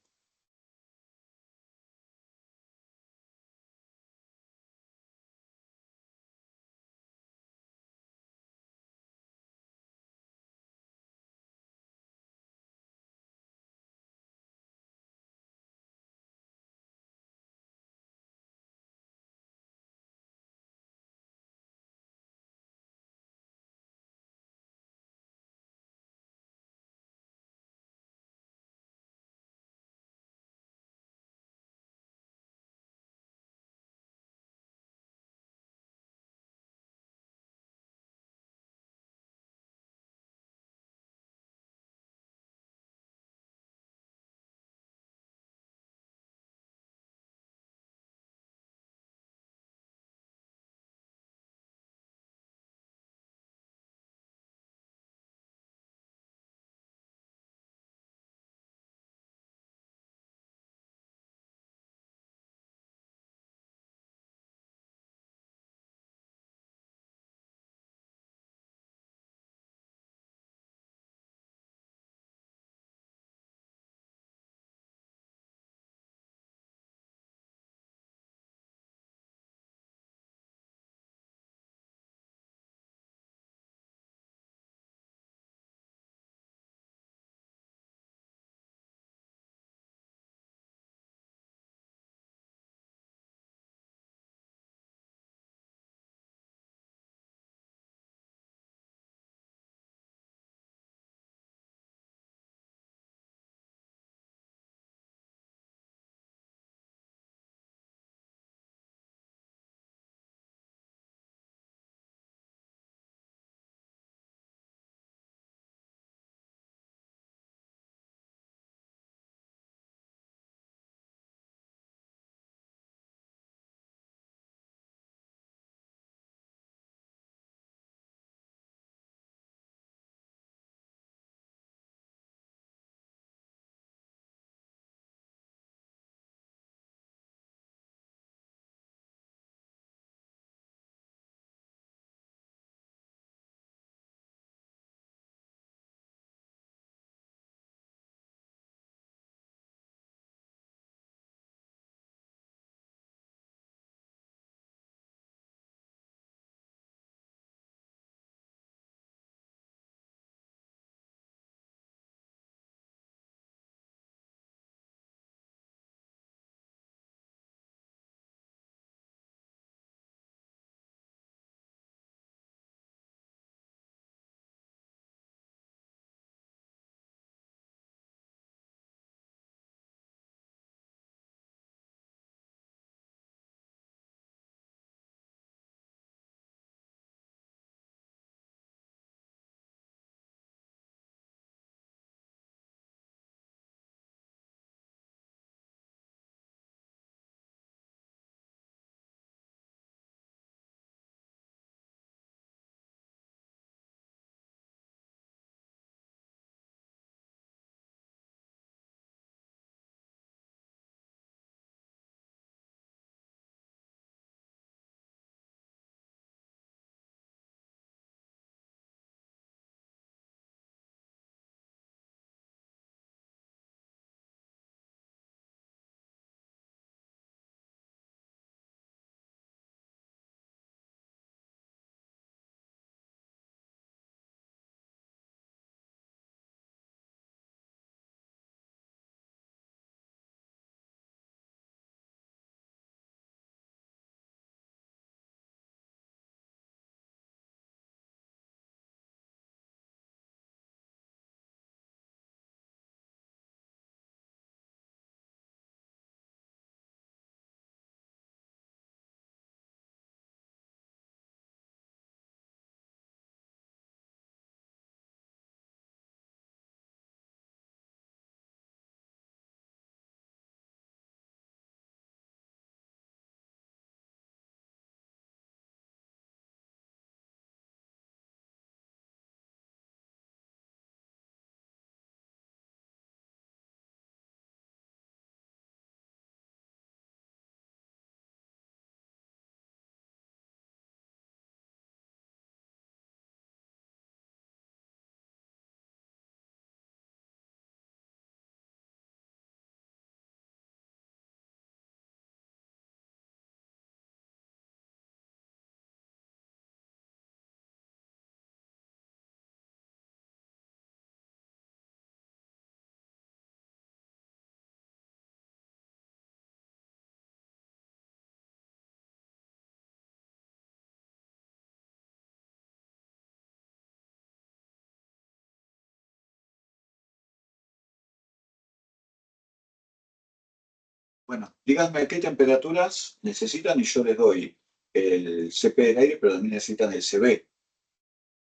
S1: Bueno, díganme qué temperaturas necesitan y yo les doy el CP del aire, pero también necesitan el CB,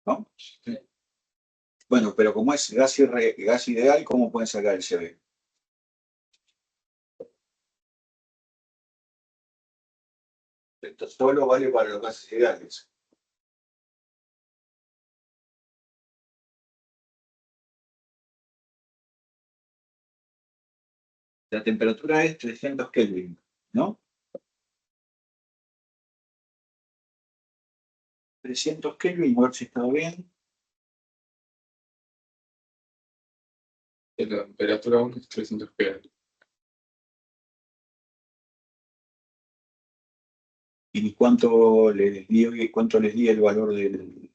S1: ¿no?
S2: Sí.
S1: Bueno, pero como es gas ideal, ¿cómo pueden sacar el CB? Esto solo vale para los gases ideales. La temperatura es 300 Kelvin, ¿no? 300 Kelvin, a ver si está bien.
S2: La temperatura 1 es 300 Kelvin.
S1: ¿Y cuánto les di el valor del,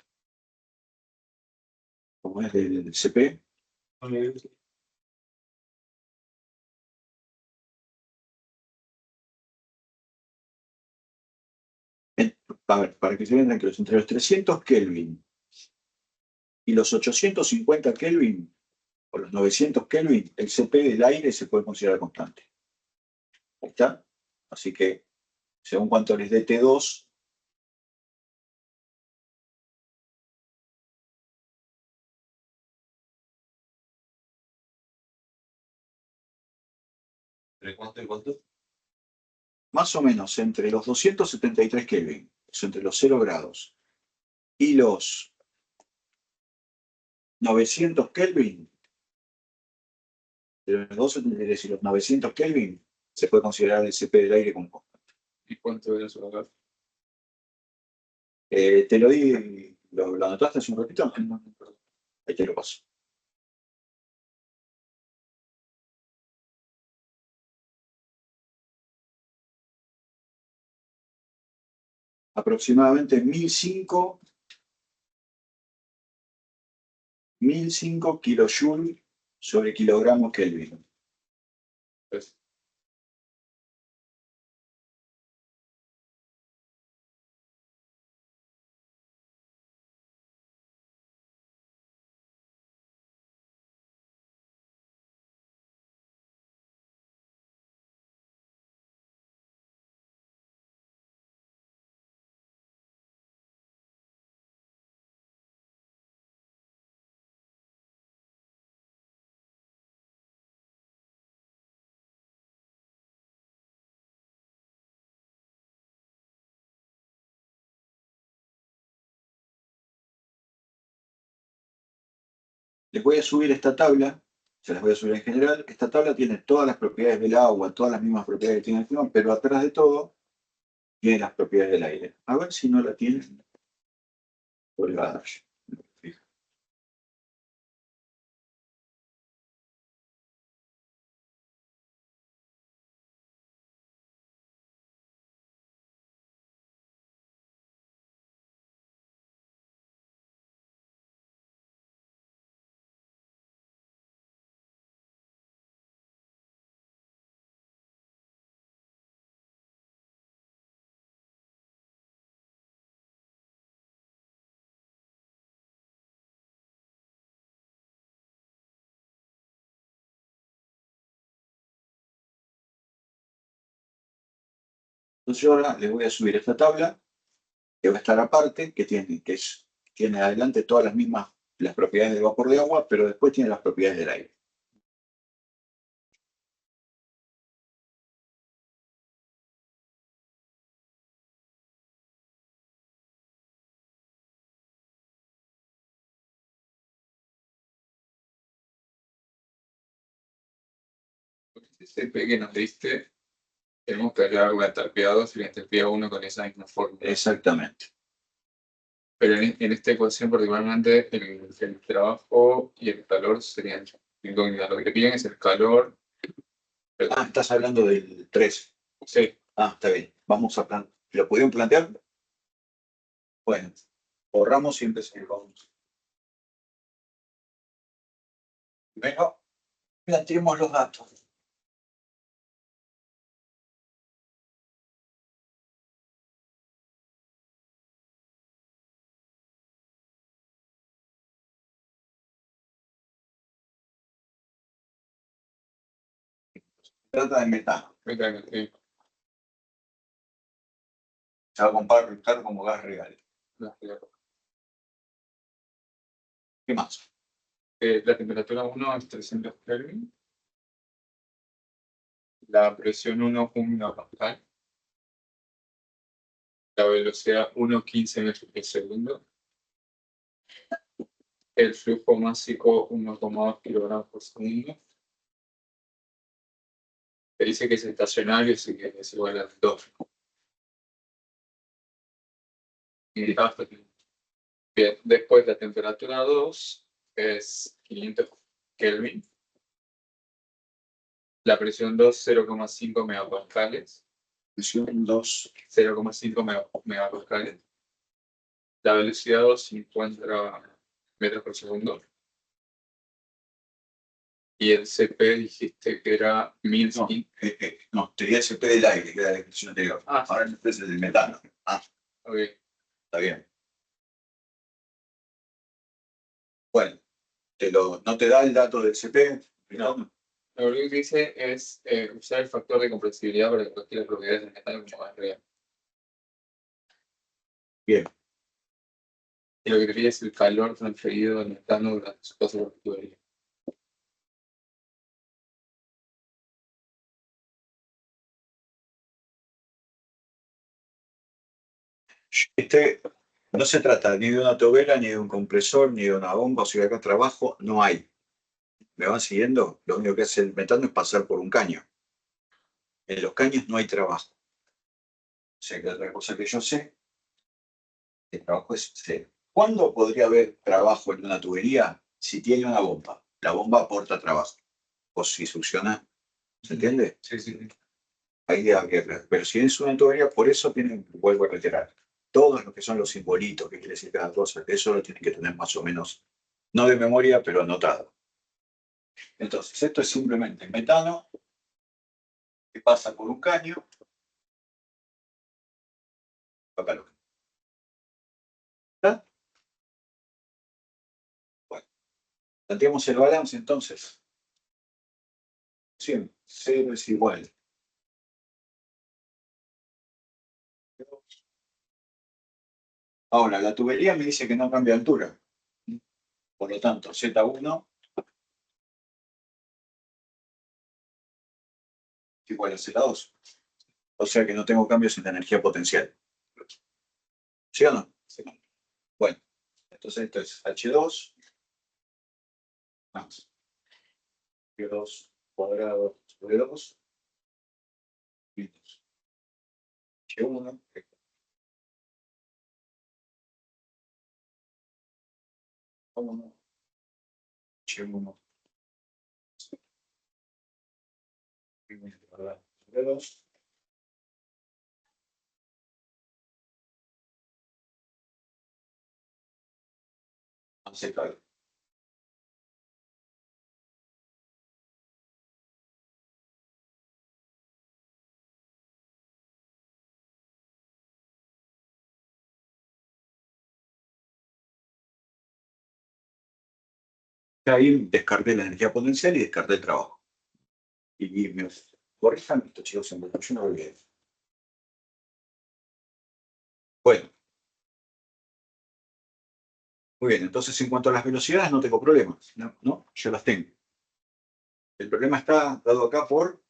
S1: ¿cómo es, del CP? A ver, para que se vean tranquilos, entre los 300 Kelvin y los 850 Kelvin, o los 900 Kelvin, el CP del aire se puede considerar constante. ¿Ahí está? Así que, según cuánto les dé T2,
S5: ¿Entre cuánto y cuánto?
S1: más o menos entre los 273 Kelvin, es entre los 0 grados, y los 900 Kelvin, de los 273 y los 900 Kelvin, se puede considerar el CP del aire como constante.
S2: ¿Y cuánto era su gas?
S1: Te lo di, lo anotaste hace un ratito, ahí te lo paso. Aproximadamente 1005 kilojoule sobre kilogramo Kelvin.
S2: Pues,
S1: Les voy a subir esta tabla, se las voy a subir en general. Esta tabla tiene todas las propiedades del agua, todas las mismas propiedades que tiene el clima, pero atrás de todo tiene las propiedades del aire. A ver si no la tienen colgada. Entonces yo ahora les voy a subir esta tabla, que va a estar aparte, tiene adelante todas las mismas, las propiedades del vapor de agua, pero después tiene las propiedades del aire.
S2: este CP que nos diste, tenemos que agregar la entalpía 2 y la entalpía 1 con esa misma fórmula.
S1: Exactamente.
S2: Pero en esta ecuación particularmente el trabajo y el calor serían incógnitas. Lo que te piden es el calor.
S1: Ah, estás hablando del 3.
S2: Sí,
S1: Ah, está bien. Vamos a plantear. ¿Lo pudieron plantear? Bueno, borramos y empezamos. Primero, planteemos los datos. trata de metano.
S2: Metano, sí.
S1: Se va a comportar como gas real.
S2: No, claro.
S1: ¿Qué más?
S2: La temperatura 1 es 300 Kelvin. La presión 1, 1 pascal. La velocidad 1,15 metros por segundo. El flujo másico 1,2 kilogramos por segundo. Te dice que es estacionario, así que es igual a 2. Bien, después la temperatura 2 es 500 Kelvin. La presión 2, 0,5 megapascales.
S1: Presión 2.
S2: 0,5 megapascales. La velocidad 2, 50 metros por segundo. Y el CP dijiste que era 1000.
S1: No, tenía el CP del aire, que era la expresión anterior. Ahora el es del metano.
S2: Ok.
S1: Está bien. Bueno, no te da el dato del CP.
S2: No. Lo único que dice es usar el factor de compresibilidad para compartir las propiedades del metano como más real.
S1: Bien.
S2: Y lo que quería es el calor transferido del metano durante su paso por la tubería.
S1: No se trata ni de una tobera, ni de un compresor, ni de una bomba. O sea, acá trabajo no hay. ¿Me van siguiendo? Lo único que hace el metano es pasar por un caño. En los caños no hay trabajo. O sea, que otra cosa que yo sé, el trabajo es cero. ¿Cuándo podría haber trabajo en una tubería? Si tiene una bomba. La bomba aporta trabajo. O si succiona. ¿Se entiende?
S2: Sí, sí.
S1: Ahí habría que ver. Pero si es una tubería, por eso vuelvo a reiterar. Todos los que son los simbolitos, que quiere decir cada cosa, eso lo tienen que tener más o menos, no de memoria, pero anotado. Entonces, esto es simplemente metano que pasa por un caño. Acá lo. ¿Está? Bueno, planteamos el balance entonces. 100, 0 es igual. Ahora, la tubería me dice que no cambia de altura. Por lo tanto, Z1 es igual a Z2. O sea que no tengo cambios en la energía potencial. ¿Sí o no? Sí. Bueno, entonces esto es H2 más H2 cuadrado sobre 2 menos H1 H1 cuadrado sobre 2 se cae. Ahí descarté la energía potencial y descarté el trabajo. Y me corrijan esto, chicos, en yo no lo olvidé. Bueno. Muy bien, entonces en cuanto a las velocidades no tengo problemas, ¿no? Yo las tengo. El problema está dado acá por...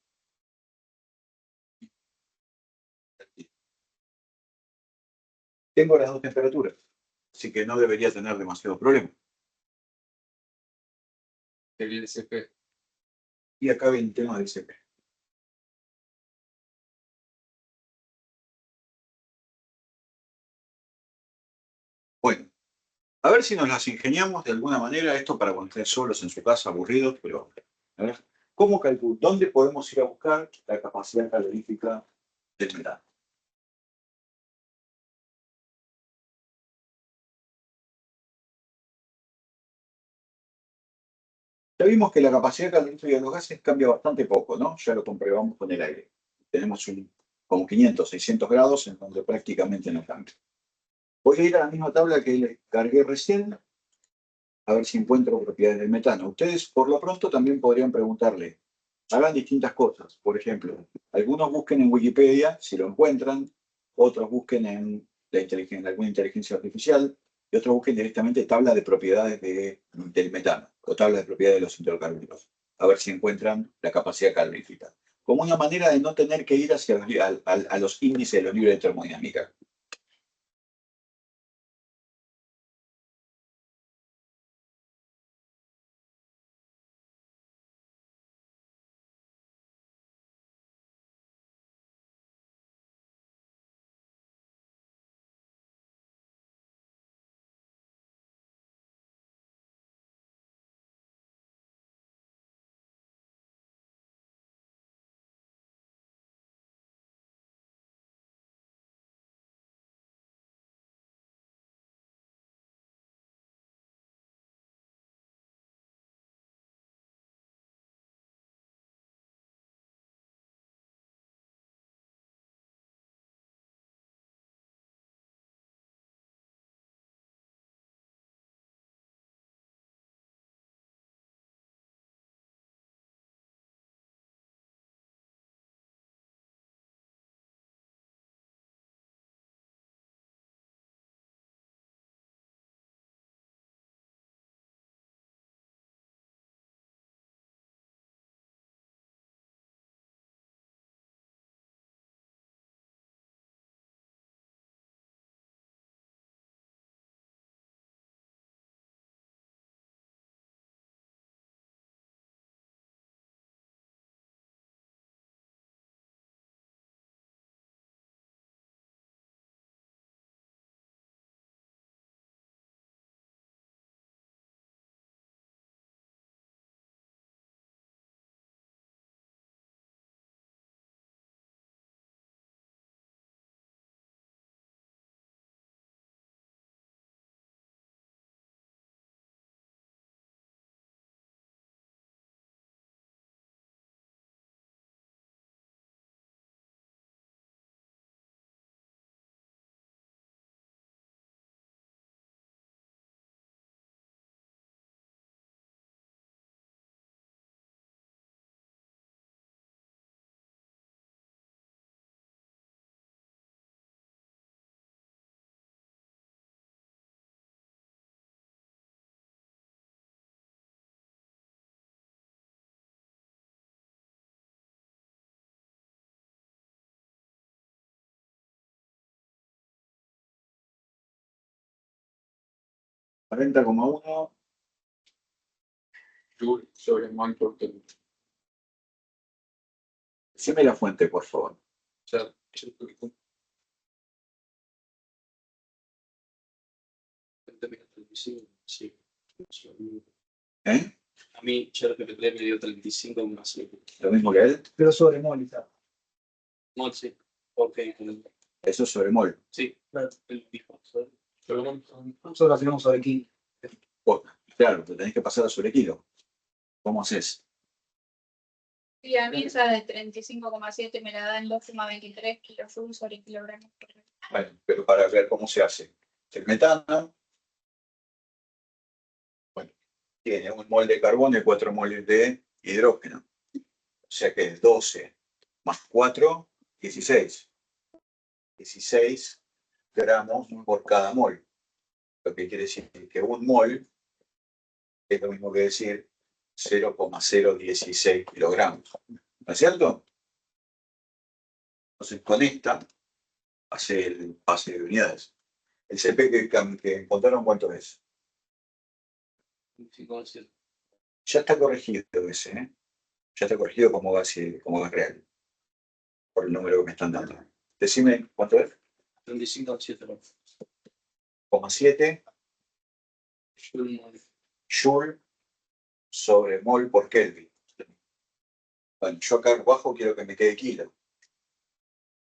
S1: Tengo las dos temperaturas, así que no debería tener demasiado problema.
S2: El CP.
S1: Y acá viene el tema del CP. Bueno, a ver si nos las ingeniamos de alguna manera, esto para cuando estén solos en su casa, aburridos, pero a ver, ¿cómo calculo? ¿Dónde podemos ir a buscar la capacidad calorífica del metano? Ya vimos que la capacidad calorífica de los gases cambia bastante poco, ¿no? Ya lo comprobamos con el aire. Tenemos como 500, 600 grados en donde prácticamente no cambia. Voy a ir a la misma tabla que le cargué recién, a ver si encuentro propiedades del metano. Ustedes, por lo pronto, también podrían preguntarle hagan distintas cosas. Por ejemplo, algunos busquen en Wikipedia, si lo encuentran, otros busquen en alguna inteligencia artificial, y otros busquen directamente tabla de propiedades del metano o tabla de propiedades de los hidrocarburos, a ver si encuentran la capacidad calorífica. Como una manera de no tener que ir hacia a los índices de los libros de termodinámica. $40,1.
S2: Joule sobre mol por Kelvin.
S1: Decime la fuente, por favor.
S2: O sea, yo-
S3: Sí.
S1: ¿Eh?
S3: A mí ChatGPT me dio 35,7.
S1: Lo mismo que él.
S6: Pero sobre Mónica.
S3: No, sí. Ok.
S1: Eso es sobre mol.
S3: Sí,
S6: Claro.
S3: el dijo. ¿sabes?
S2: Pero
S6: Nosotros la tenemos sobre aquí.
S1: Claro, te tenés que pasar a sobre kilo. ¿Cómo haces?
S7: Y a mí esa de 35,7 me la da en 2,23 kilojoules sobre kilogramos.
S1: Bueno, pero para ver cómo se hace. El metano, bueno, tiene 1 mol de carbono y 4 moles de hidrógeno. O sea que es 12 más 4, 16. 16 gramos por cada mol. Lo que quiere decir que 1 mol es lo mismo que decir 0,016 kilogramos. ¿No es cierto? Entonces con esta hace el pase de unidades. El CP que encontraron, ¿cuánto es?
S3: 35,7.
S1: Ya está corregido ese, ¿eh? Ya está corregido como gas real. Por el número que me están dando. Decime, ¿cuánto es?
S3: 35,7.
S1: 0,7 Joule sobre mol por Kelvin. Bueno, yo acá abajo quiero que me quede kilo.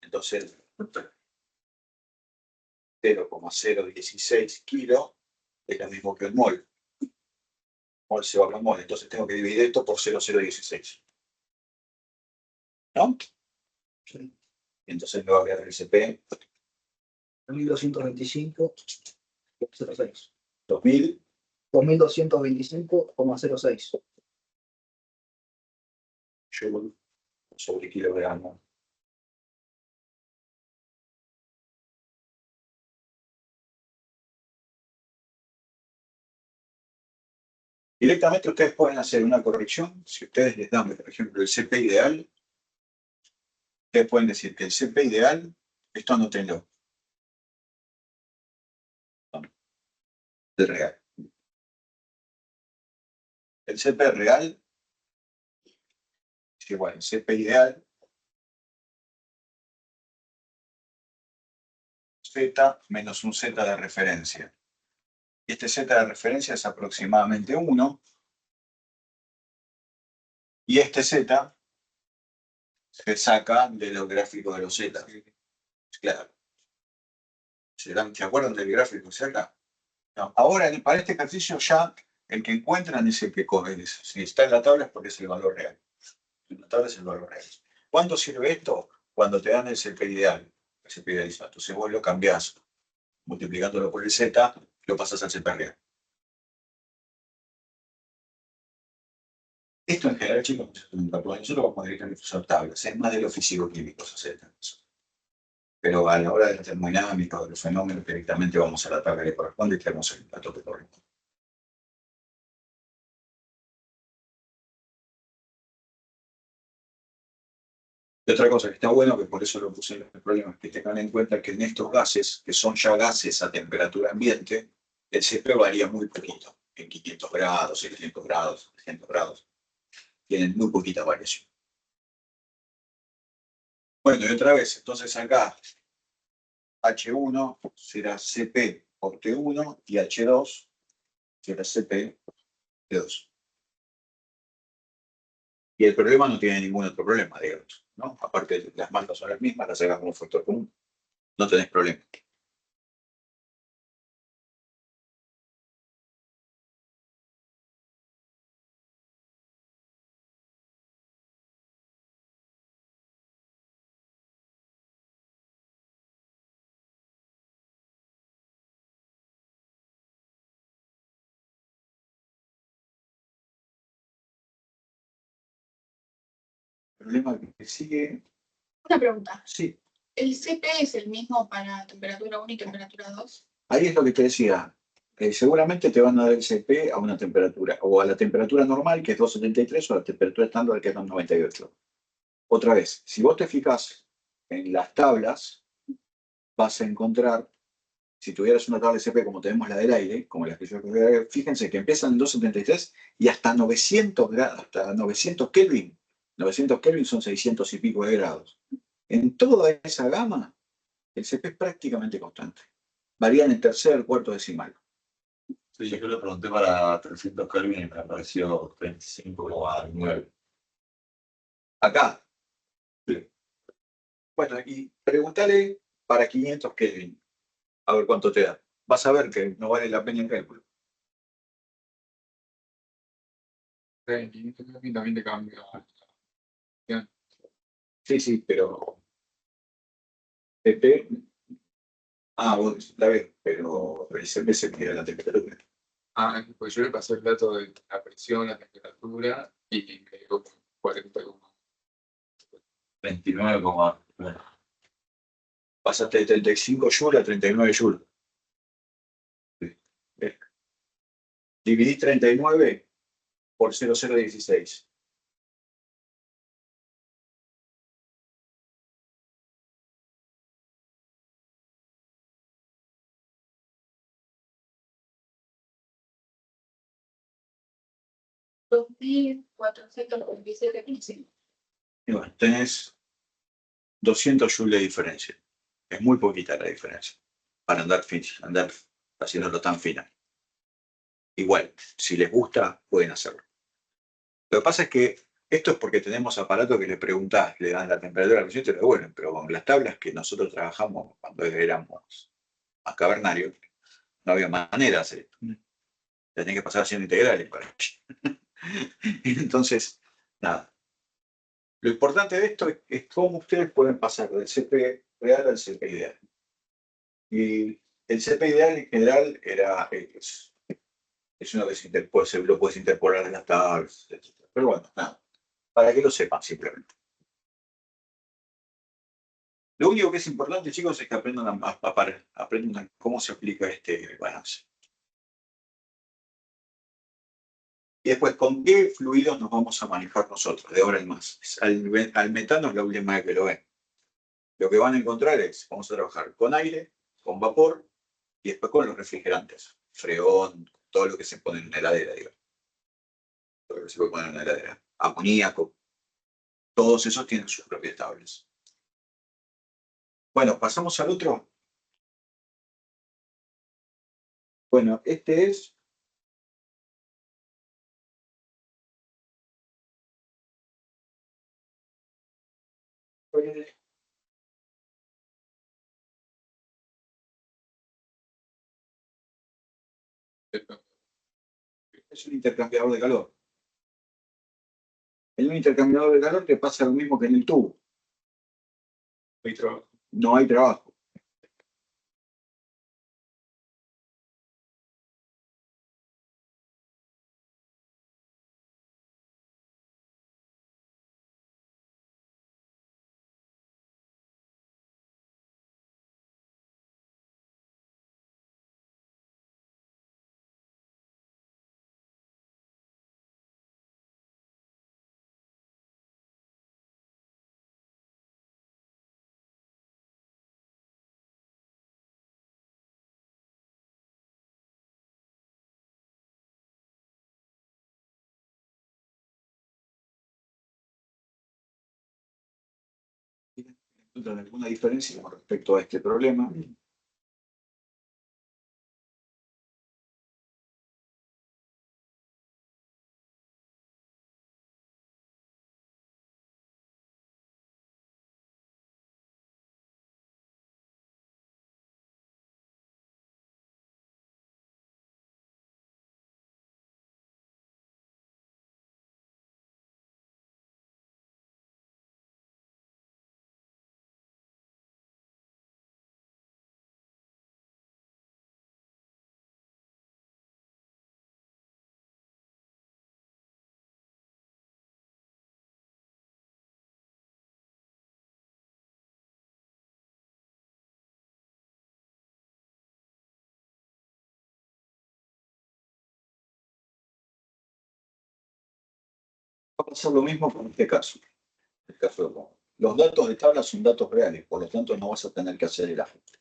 S1: Entonces, 0,016 kilo es lo mismo que un mol. Mol se va con mol, entonces tengo que dividir esto por 0,016. ¿No?
S6: Sí.
S1: Entonces me va a quedar el CP
S6: 1225,06.
S1: 2000.
S6: 2225,06.
S1: joule sobre kilogramo. Directamente ustedes pueden hacer una corrección. Si ustedes les dan, por ejemplo, el CP ideal, ustedes pueden decir que el CP ideal, esto anótenlo, el real. El CP real es igual al CP ideal, Z menos un Z de referencia. Y este Z de referencia es aproximadamente 1. Y este Z se saca de los gráficos de los Z. Claro. ¿Se acuerdan del gráfico que saca? No. Ahora, para este ejercicio ya el que encuentran es el que coge. Si está en la tabla es porque es el valor real. En la tabla es el valor real. ¿Cuándo sirve esto? Cuando te dan el CP ideal. El CP idealizado. Entonces vos lo cambiás multiplicándolo por el Z, lo pasas al CP real. Esto en general, chicos, nosotros vamos directamente a usar tablas. Es más de los físico-químicos hacer eso. Pero a la hora de la termodinámica o de los fenómenos, directamente vamos a la tabla que corresponde y tenemos el dato que corresponde. Y otra cosa que está bueno, que por eso lo puse en el problema, es que tengan en cuenta que en estos gases, que son ya gases a temperatura ambiente, el CP varía muy poquito, en 500 grados, 600 grados, 300 grados. Tienen muy poquita variación. Bueno, y otra vez, entonces acá H1 será CP por T1 y H2 será CP T2. Y el problema no tiene ningún otro problema, digamos, ¿no? Aparte de las masas son las mismas, las sacas como factor común, no tenés problema. El problema que sigue,
S7: Una pregunta.
S1: sí,
S7: ¿El CP es el mismo para temperatura 1 y temperatura 2?
S1: ahí es lo que te decía. Seguramente te van a dar el CP a una temperatura, o a la temperatura normal, que es 273, o a la temperatura estándar, que es 298. Otra vez, si vos te fijas en las tablas, vas a encontrar, si tuvieras una tabla de CP como tenemos la del aire, como la que yo fíjense que empiezan en 273 y hasta 900 grados, hasta 900 Kelvin. 900 Kelvin son 600 y pico de grados. En toda esa gama, el CP es prácticamente constante. Varían en tercer, cuarto decimal.
S5: Sí, yo le pregunté para 300 Kelvin y me apareció 35,9.
S1: Acá. Sí. Bueno, y pregúntale para 500 Kelvin. A ver cuánto te da. Vas a ver que no vale la pena el cálculo.
S2: Y también te cambia.
S1: Sí, sí, pero CP. Vos la ves, pero el CP se mide la temperatura.
S2: Pues yo le pasé el dato de la presión, la temperatura y me dio 40.
S5: 29,9.
S1: Pasaste de 35 joules a 39 joules. Dividí 39 por 0,016.
S7: $2.427.5.
S1: Y bueno, tenés 200 joules de diferencia. Es muy poquita la diferencia para andar haciéndolo tan fina. Igual, si les gusta, pueden hacerlo. Lo que pasa es que esto es porque tenemos aparatos que le preguntás, le dan la temperatura, la presión y te lo devuelven, pero con las tablas que nosotros trabajamos cuando éramos más cavernarios, no había manera de hacer esto. Tenía que pasar haciendo integrales para Entonces, nada. Lo importante de esto es cómo ustedes pueden pasar del CP real al CP ideal. Y el CP ideal en general es uno que lo puedes interpolar en las tablas, etc. Pero bueno, nada. Para que lo sepan simplemente. Lo único que es importante, chicos, es que aprendan cómo se aplica este balance. Y después, ¿con qué fluidos nos vamos a manejar nosotros de ahora en más? Al metano es la última vez que lo ven. Lo que van a encontrar es, vamos a trabajar con aire, con vapor y después con los refrigerantes. Freón, todo lo que se pone en una heladera, digamos. Todo lo que se puede poner en una heladera. Amoníaco. Todos esos tienen sus propias tablas. Bueno, pasamos al otro. Bueno, este es un intercambiador de calor. En un intercambiador de calor te pasa lo mismo que en el tubo.
S2: Hay trabajo.
S1: No hay trabajo. ¿Encuentran alguna diferencia con respecto a este problema? Va a pasar lo mismo con este caso. El caso de los datos de tabla son datos reales, por lo tanto no vas a tener que hacer el ajuste.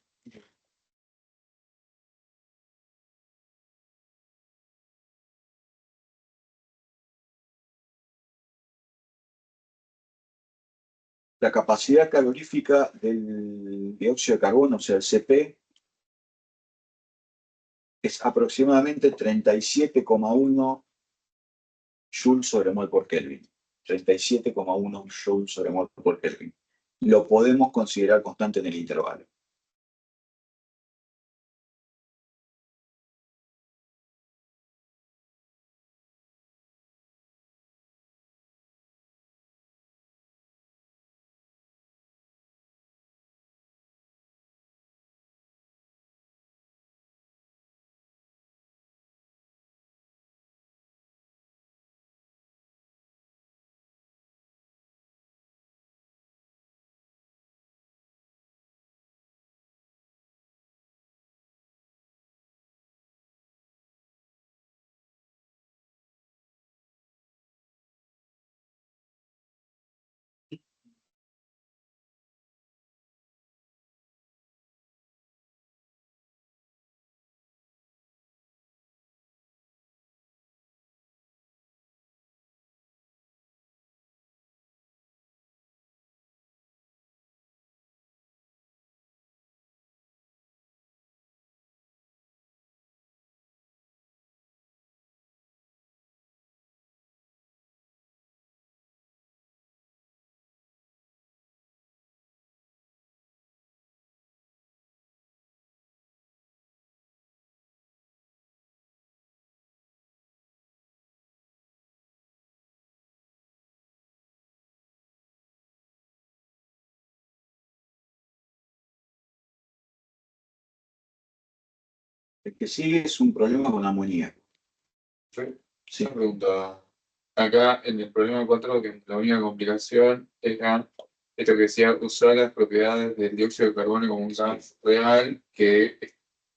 S1: La capacidad calorífica del dióxido de carbono, o sea, el CP, es aproximadamente 37,1 joules sobre mol por Kelvin. 37,1 joules sobre mol por Kelvin. Lo podemos considerar constante en el intervalo. El que sigue es un problema con amoníaco.
S2: Sí.
S1: Sí.
S2: Una pregunta. acá en el problema 4, que la única complicación era esto que decía, usar las propiedades del dióxido de carbono como un gas real, que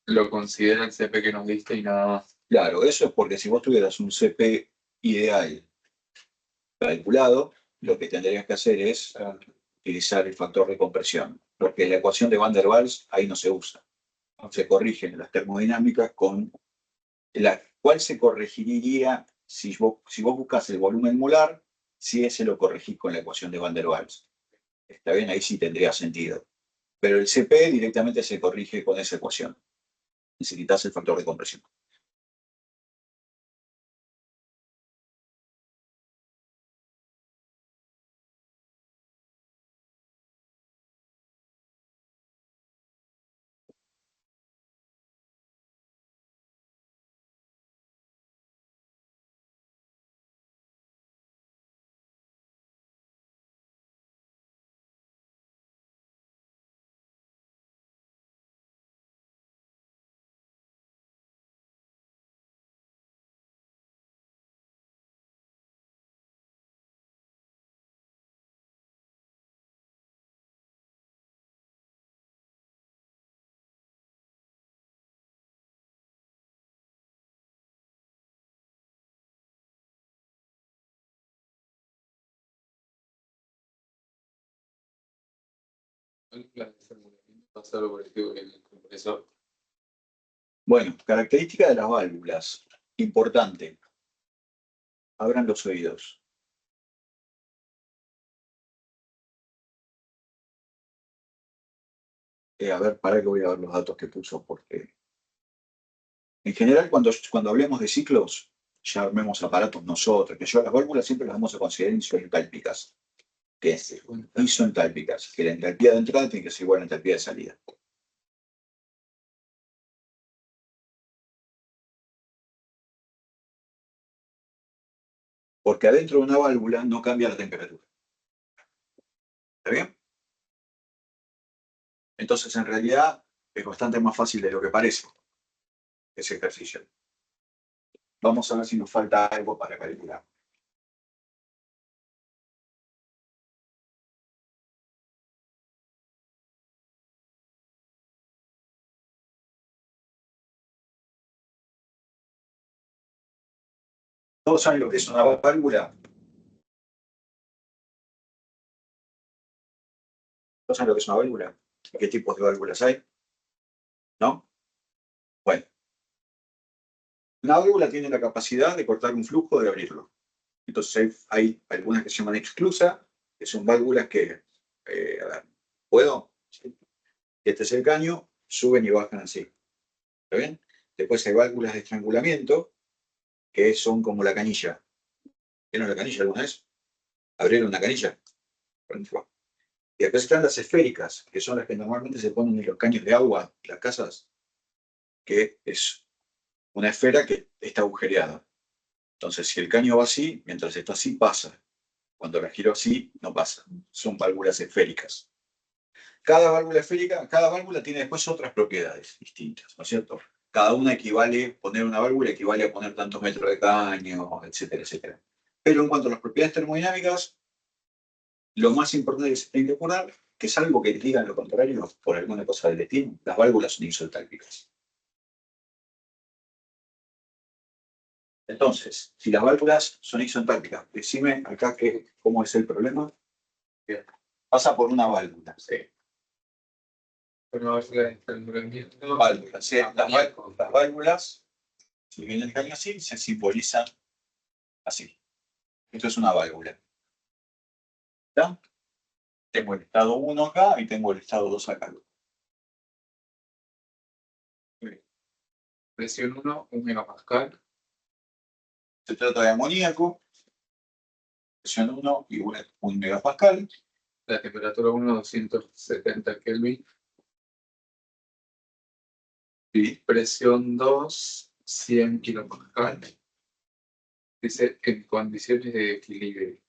S2: lo considera el CP que nos diste y nada más.
S1: Claro, eso es porque si vos tuvieras un CP ideal calculado, lo que tendrías que hacer es utilizar el factor de compresión, porque la ecuación de Van der Waals ahí no se usa. Se corrigen las termodinámicas con la cual se corregiría si vos buscas el volumen molar, si ese lo corregís con la ecuación de Van der Waals. Está bien, ahí sí tendría sentido. Pero el CP directamente se corrige con esa ecuación. Necesitas el factor de compresión.
S2: Pasarlo por el tubo que el compresor.
S1: Bueno, característica de las válvulas. Importante. Abran los oídos. A ver, para que voy a ver los datos que puso, porque en general cuando hablemos de ciclos, ya armemos aparatos nosotros, que yo las válvulas siempre las vamos a considerar isoentálpicas. ¿Qué es? Isoentálpicas, que la entalpía de entrada tiene que ser igual a la entalpía de salida. Porque adentro de una válvula no cambia la temperatura. ¿Está bien? Entonces, en realidad, es bastante más fácil de lo que parece ese ejercicio. Vamos a ver si nos falta algo para calcular. ¿Todos saben lo que es una válvula? ¿Todos saben lo que es una válvula? ¿Qué tipos de válvulas hay? ¿No? Bueno. Una válvula tiene la capacidad de cortar un flujo, de abrirlo. Entonces hay algunas que se llaman exclusa, que son válvulas que, a ver, ¿puedo? Sí. Este es el caño, suben y bajan así. ¿Está bien? Después hay válvulas de estrangulamiento, que son como la canilla. ¿Vieron la canilla alguna vez? ¿Abrieron una canilla? Y después están las esféricas, que son las que normalmente se ponen en los caños de agua en las casas, que es una esfera que está agujereada. Entonces, si el caño va así, mientras está así, pasa. Cuando la giro así, no pasa. Son válvulas esféricas. Cada válvula esférica, cada válvula tiene después otras propiedades distintas, ¿no es cierto? Cada una equivale, poner una válvula equivale a poner tantos metros de caño, etcétera, etcétera. Pero en cuanto a las propiedades termodinámicas, lo más importante que se tiene que acordar, que es algo que digan lo contrario por alguna cosa del destino, las válvulas son isoentálpicas. Entonces, si las válvulas son isoentálpicas, decime acá cómo es el problema. Bien. Pasa por una válvula. Sí.
S2: Pero
S1: Válvulas, ¿sí? Las válvulas, si viene el caño así, se simbolizan así. Esto es una válvula. ¿Está? Tengo el estado 1 acá y tengo el estado 2 acá.
S2: Presión 1, 1 megapascal.
S1: Se trata de amoníaco. Presión 1 igual a 1 megapascal.
S2: La temperatura 1, 270 Kelvin.
S1: Y
S2: presión 2, 100 kilopascal. Dice en condiciones de equilibrio.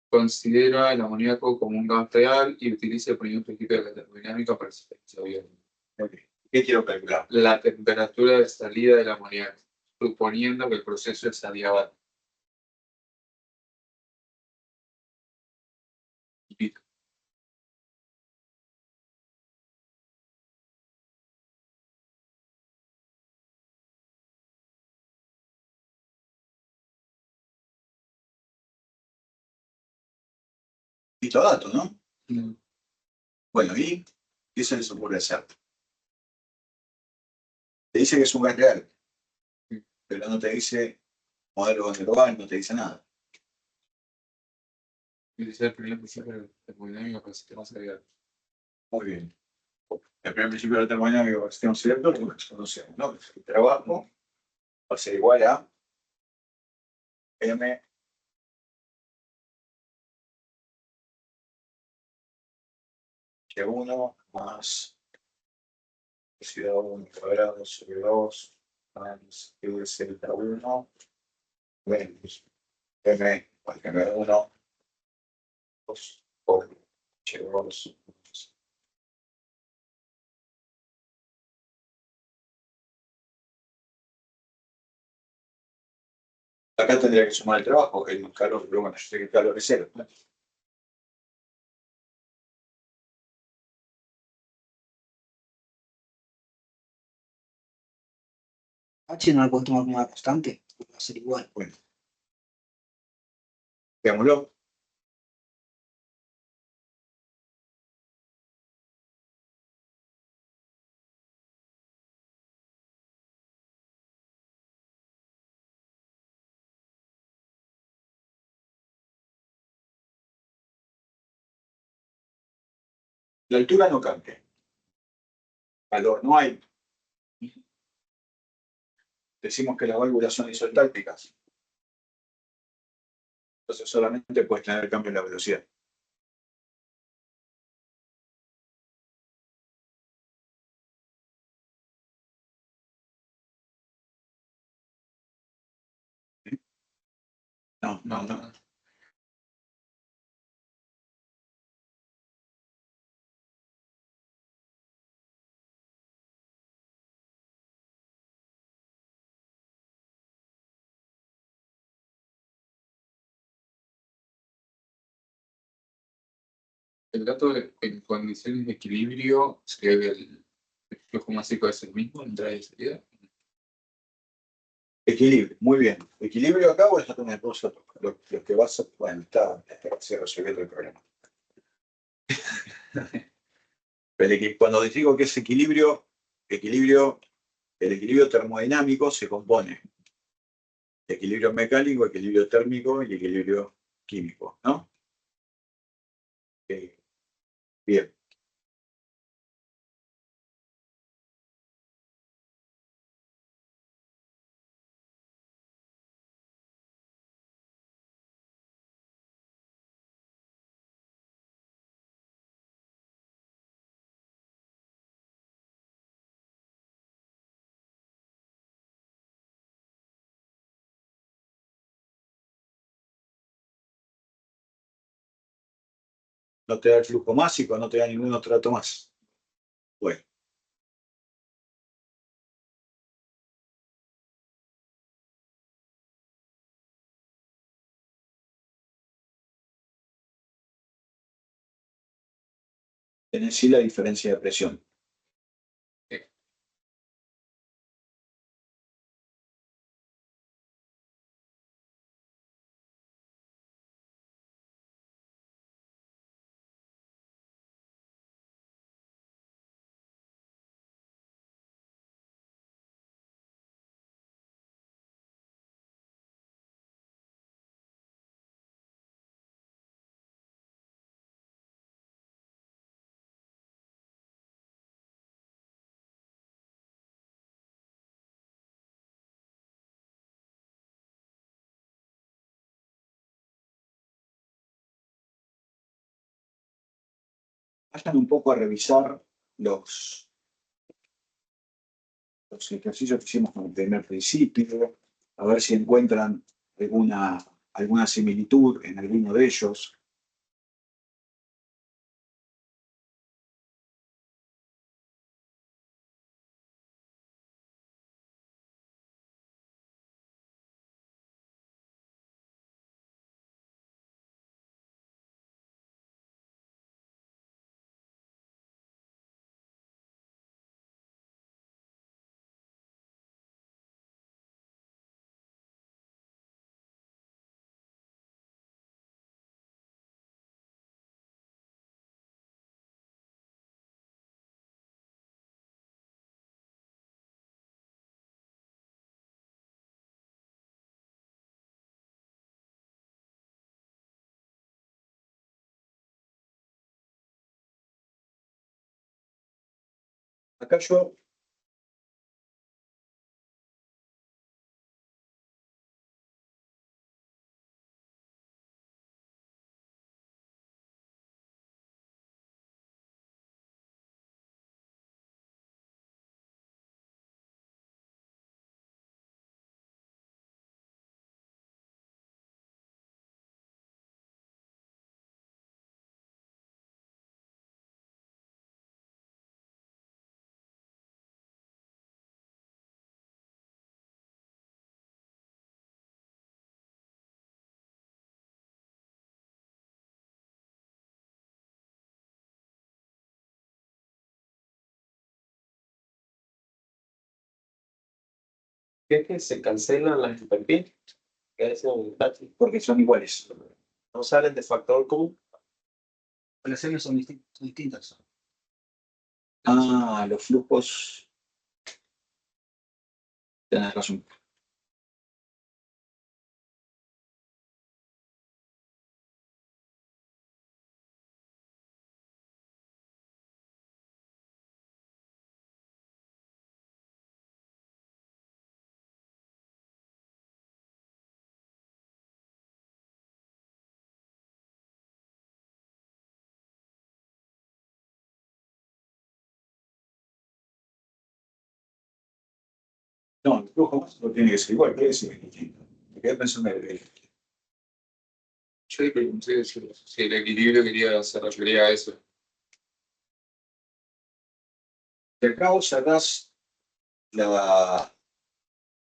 S2: Considera el amoníaco como un gas real y utiliza el primer principio de la termodinámica para su experiencia.
S1: ¿qué quiero calcular?
S2: La temperatura de salida del amoníaco, suponiendo que el proceso es adiabático. Listo.
S1: Listo dato, ¿no?
S2: Mm.
S1: Bueno, ¿y qué se les ocurre hacer? Te dice que es un gas real, pero no te dice modelo global, no te dice nada.
S2: Utilizar el primer principio de termodinámica para sistemas abiertos.
S1: Muy bien. El primer principio de la termodinámica para sistemas abiertos lo que conocemos, ¿no? El trabajo va a ser igual a M G1 más velocidad 1 cuadrado sobre 2 más Z1 menos M igual que M1 2 por H2. Acá tendría que sumar el trabajo, el calor, pero bueno, yo sé que el calor es cero.
S6: H no la puedo tomar como una constante, va a ser igual.
S1: Bueno, veámoslo. La altura no cambia. Calor no hay. Decimos que las válvulas son isotálpicas. Entonces solamente puedes tener cambio en la velocidad. No.
S2: El dato en condiciones de equilibrio sería que el flujo másico es el mismo, entrada y salida.
S1: Equilibrio, muy bien. Equilibrio acá, bueno, ya tenés dos otros. Lo que vas a. Bueno, está casi resolviendo el problema. Pero cuando digo que es equilibrio, el equilibrio termodinámico se compone de equilibrio mecánico, equilibrio térmico y equilibrio químico, ¿no? Bien. No te da el flujo másico, no te da ningún otro dato más. Bueno, tenés sí la diferencia de presión. Vayan un poco a revisar los ejercicios que hicimos con el primer principio, a ver si encuentran alguna similitud en alguno de ellos. Acá yo
S3: ¿Qué es que se cancelan las hiperpin? Que es el touch.
S1: porque son iguales.
S3: No salen de factor común.
S6: Las series son distintas.
S1: Ah, los flujos. Tenés razón. No, el flujo máximo tiene que ser igual, quiere decir que es distinto. Me quedé pensando en el
S2: Yo le pregunté si el equilibrio se refería a eso.
S1: Si acá vos sacás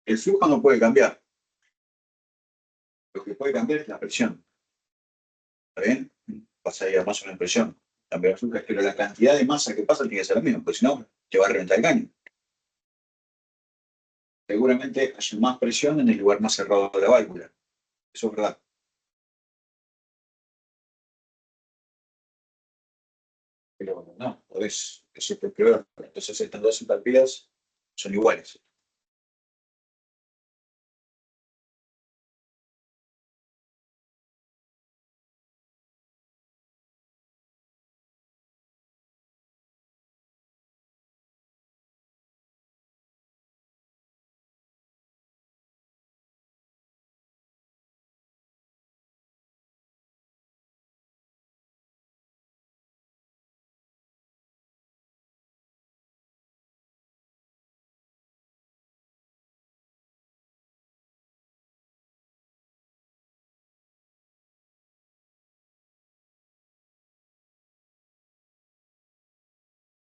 S1: el flujo no puede cambiar. Lo que puede cambiar es la presión. ¿Está bien? Pasa ahí a más una presión. Cambiar el flujo, pero la cantidad de masa que pasa tiene que ser la misma, porque si no, te va a reventar el caño. Seguramente hay más presión en el lugar más cerrado de la válvula. Eso es verdad. Pero bueno, no, podés decirte peor. Entonces estas dos entalpías son iguales.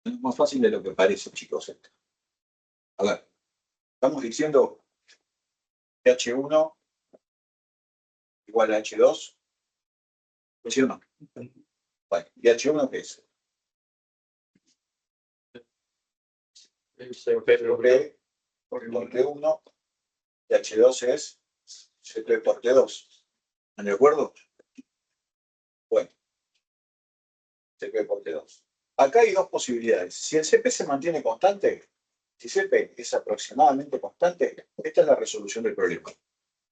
S1: Es más fácil de lo que parece, chicos, esto. A ver, estamos diciendo que H1 igual a H2, ¿sí o no? Bueno, ¿y H1 qué es? P por T1 y H2 es CP por T2. ¿Están de acuerdo? Bueno, CP por T2. Acá hay dos posibilidades. Si el CP se mantiene constante, si CP es aproximadamente constante, esta es la resolución del problema.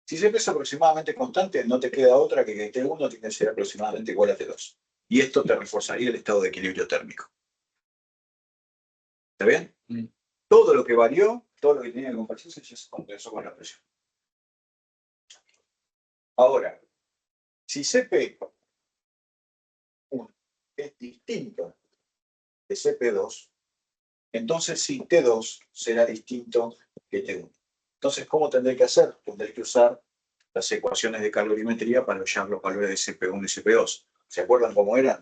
S1: Si CP es aproximadamente constante, no te queda otra que T1 tiene que ser aproximadamente igual a T2. Y esto te reforzaría el estado de equilibrio térmico. ¿Está bien? Todo lo que varió, todo lo que tenía que compartirse, ya se compensó con la presión. Ahora, si CP1 es distinto de CP2, entonces sí, T2 será distinto que T1. Entonces, ¿cómo tendré que hacer? Tendré que usar las ecuaciones de calorimetría para hallar los valores de CP1 y CP2. ¿Se acuerdan cómo eran?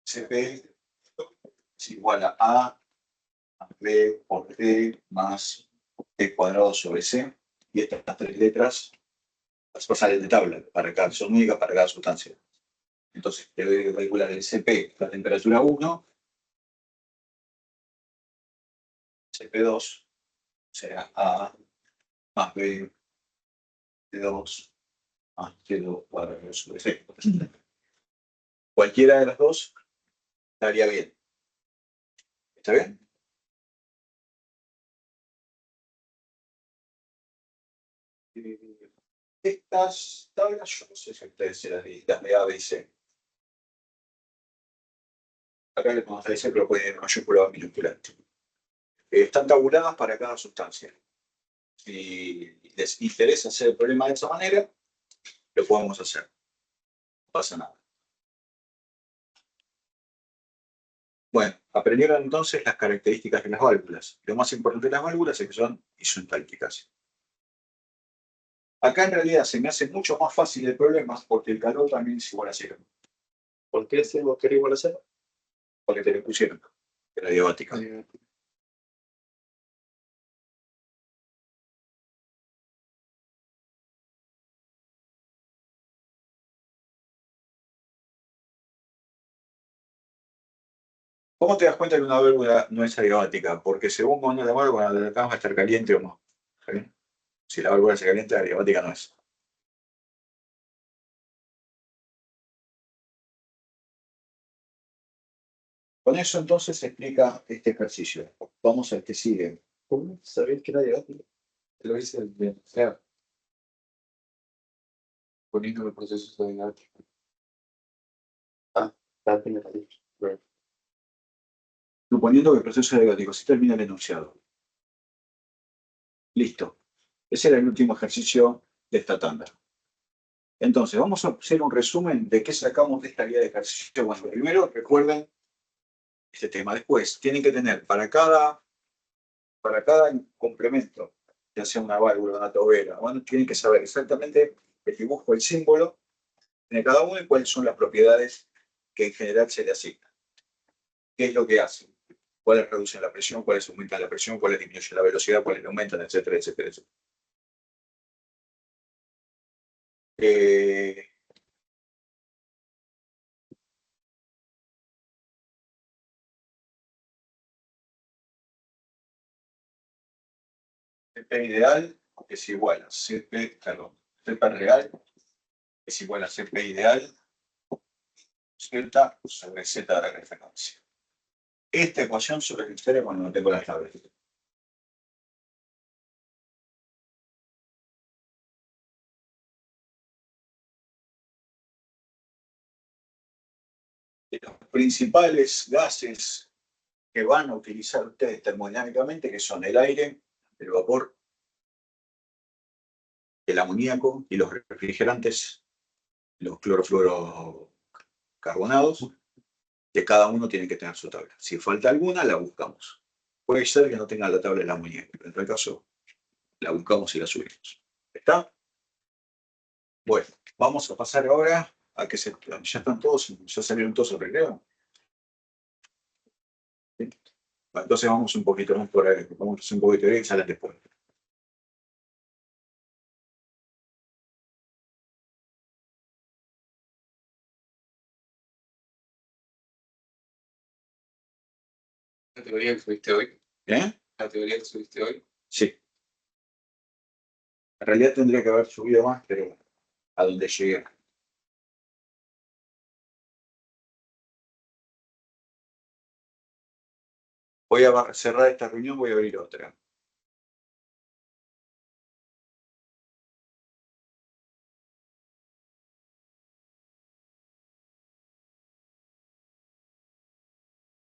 S1: CP es igual a A más B por T más T cuadrado sobre C. Y estas tres letras las pasaré de tabla para cada, son únicas para cada sustancia. Entonces, te voy a calcular el CP, la temperatura 1, CP2 será A más B, T2 más T2 cuadrado sobre C. Cualquiera de las dos estaría bien. ¿Está bien? Estas tablas, yo no sé si ustedes se las de A, B y C. acá les vamos a decir que lo pueden ir en mayúscula o en minúscula. Están tabuladas para cada sustancia. Si les interesa hacer el problema de esa manera, lo podemos hacer. No pasa nada. Bueno, aprendieron entonces las características de las válvulas. Lo más importante de las válvulas es que son isentálpicas. Acá en realidad se me hace mucho más fácil el problema porque el calor también es igual a cero.
S3: ¿Por qué decimos que era igual a cero?
S1: Porque te lo pusieron. De la diabática. ¿Cómo te das cuenta que una válvula no es adiabática? Porque según cuando la válvula de acá va a estar caliente o no. ¿Está bien? Si la válvula se calienta, la adiabática no es. Con eso entonces se explica este ejercicio. Vamos al que sigue.
S3: ¿Cómo sabéis que era diabático?
S2: Lo hice bien. O sea, poniendo el proceso de didáctico.
S3: Está bien, está bien.
S1: Suponiendo que el proceso adiabático se termina el enunciado. Listo. Ese era el último ejercicio de esta tanda. Entonces, vamos a hacer un resumen de qué sacamos de esta guía de ejercicio. Bueno, primero, recuerden este tema. Después, tienen que tener para cada complemento, ya sea una válvula, una tobera, bueno, tienen que saber exactamente el dibujo, el símbolo de cada uno y cuáles son las propiedades que en general se le asignan. ¿Qué es lo que hacen? ¿Cuáles reducen la presión? ¿Cuáles aumentan la presión? ¿Cuáles disminuyen la velocidad? ¿Cuáles aumentan? Etcétera, etcétera, etcétera. CP ideal es igual a CP, perdón, CP real es igual a CP ideal Z sobre Z de la referencia. Esta ecuación se registra cuando no tengo las tablas. Los principales gases que van a utilizar ustedes termodinámicamente, que son el aire, el vapor, el amoníaco y los refrigerantes, los clorofluorocarbonados, que cada uno tiene que tener su tabla. Si falta alguna, la buscamos. Puede ser que no tenga la tabla del amoníaco, pero en todo caso, la buscamos y la subimos. ¿Está? Bueno, vamos a pasar ahora a que ya están todos, ya salieron todos al recreo. ¿Sí? Entonces vamos un poquito más por ahí, vamos a hacer un poquito de teoría y salen después.
S2: La teoría que subiste hoy.
S1: ¿Eh?
S2: La teoría que subiste hoy.
S1: Sí. En realidad tendría que haber subido más, pero a donde llegué. Voy a cerrar esta reunión, voy a abrir otra.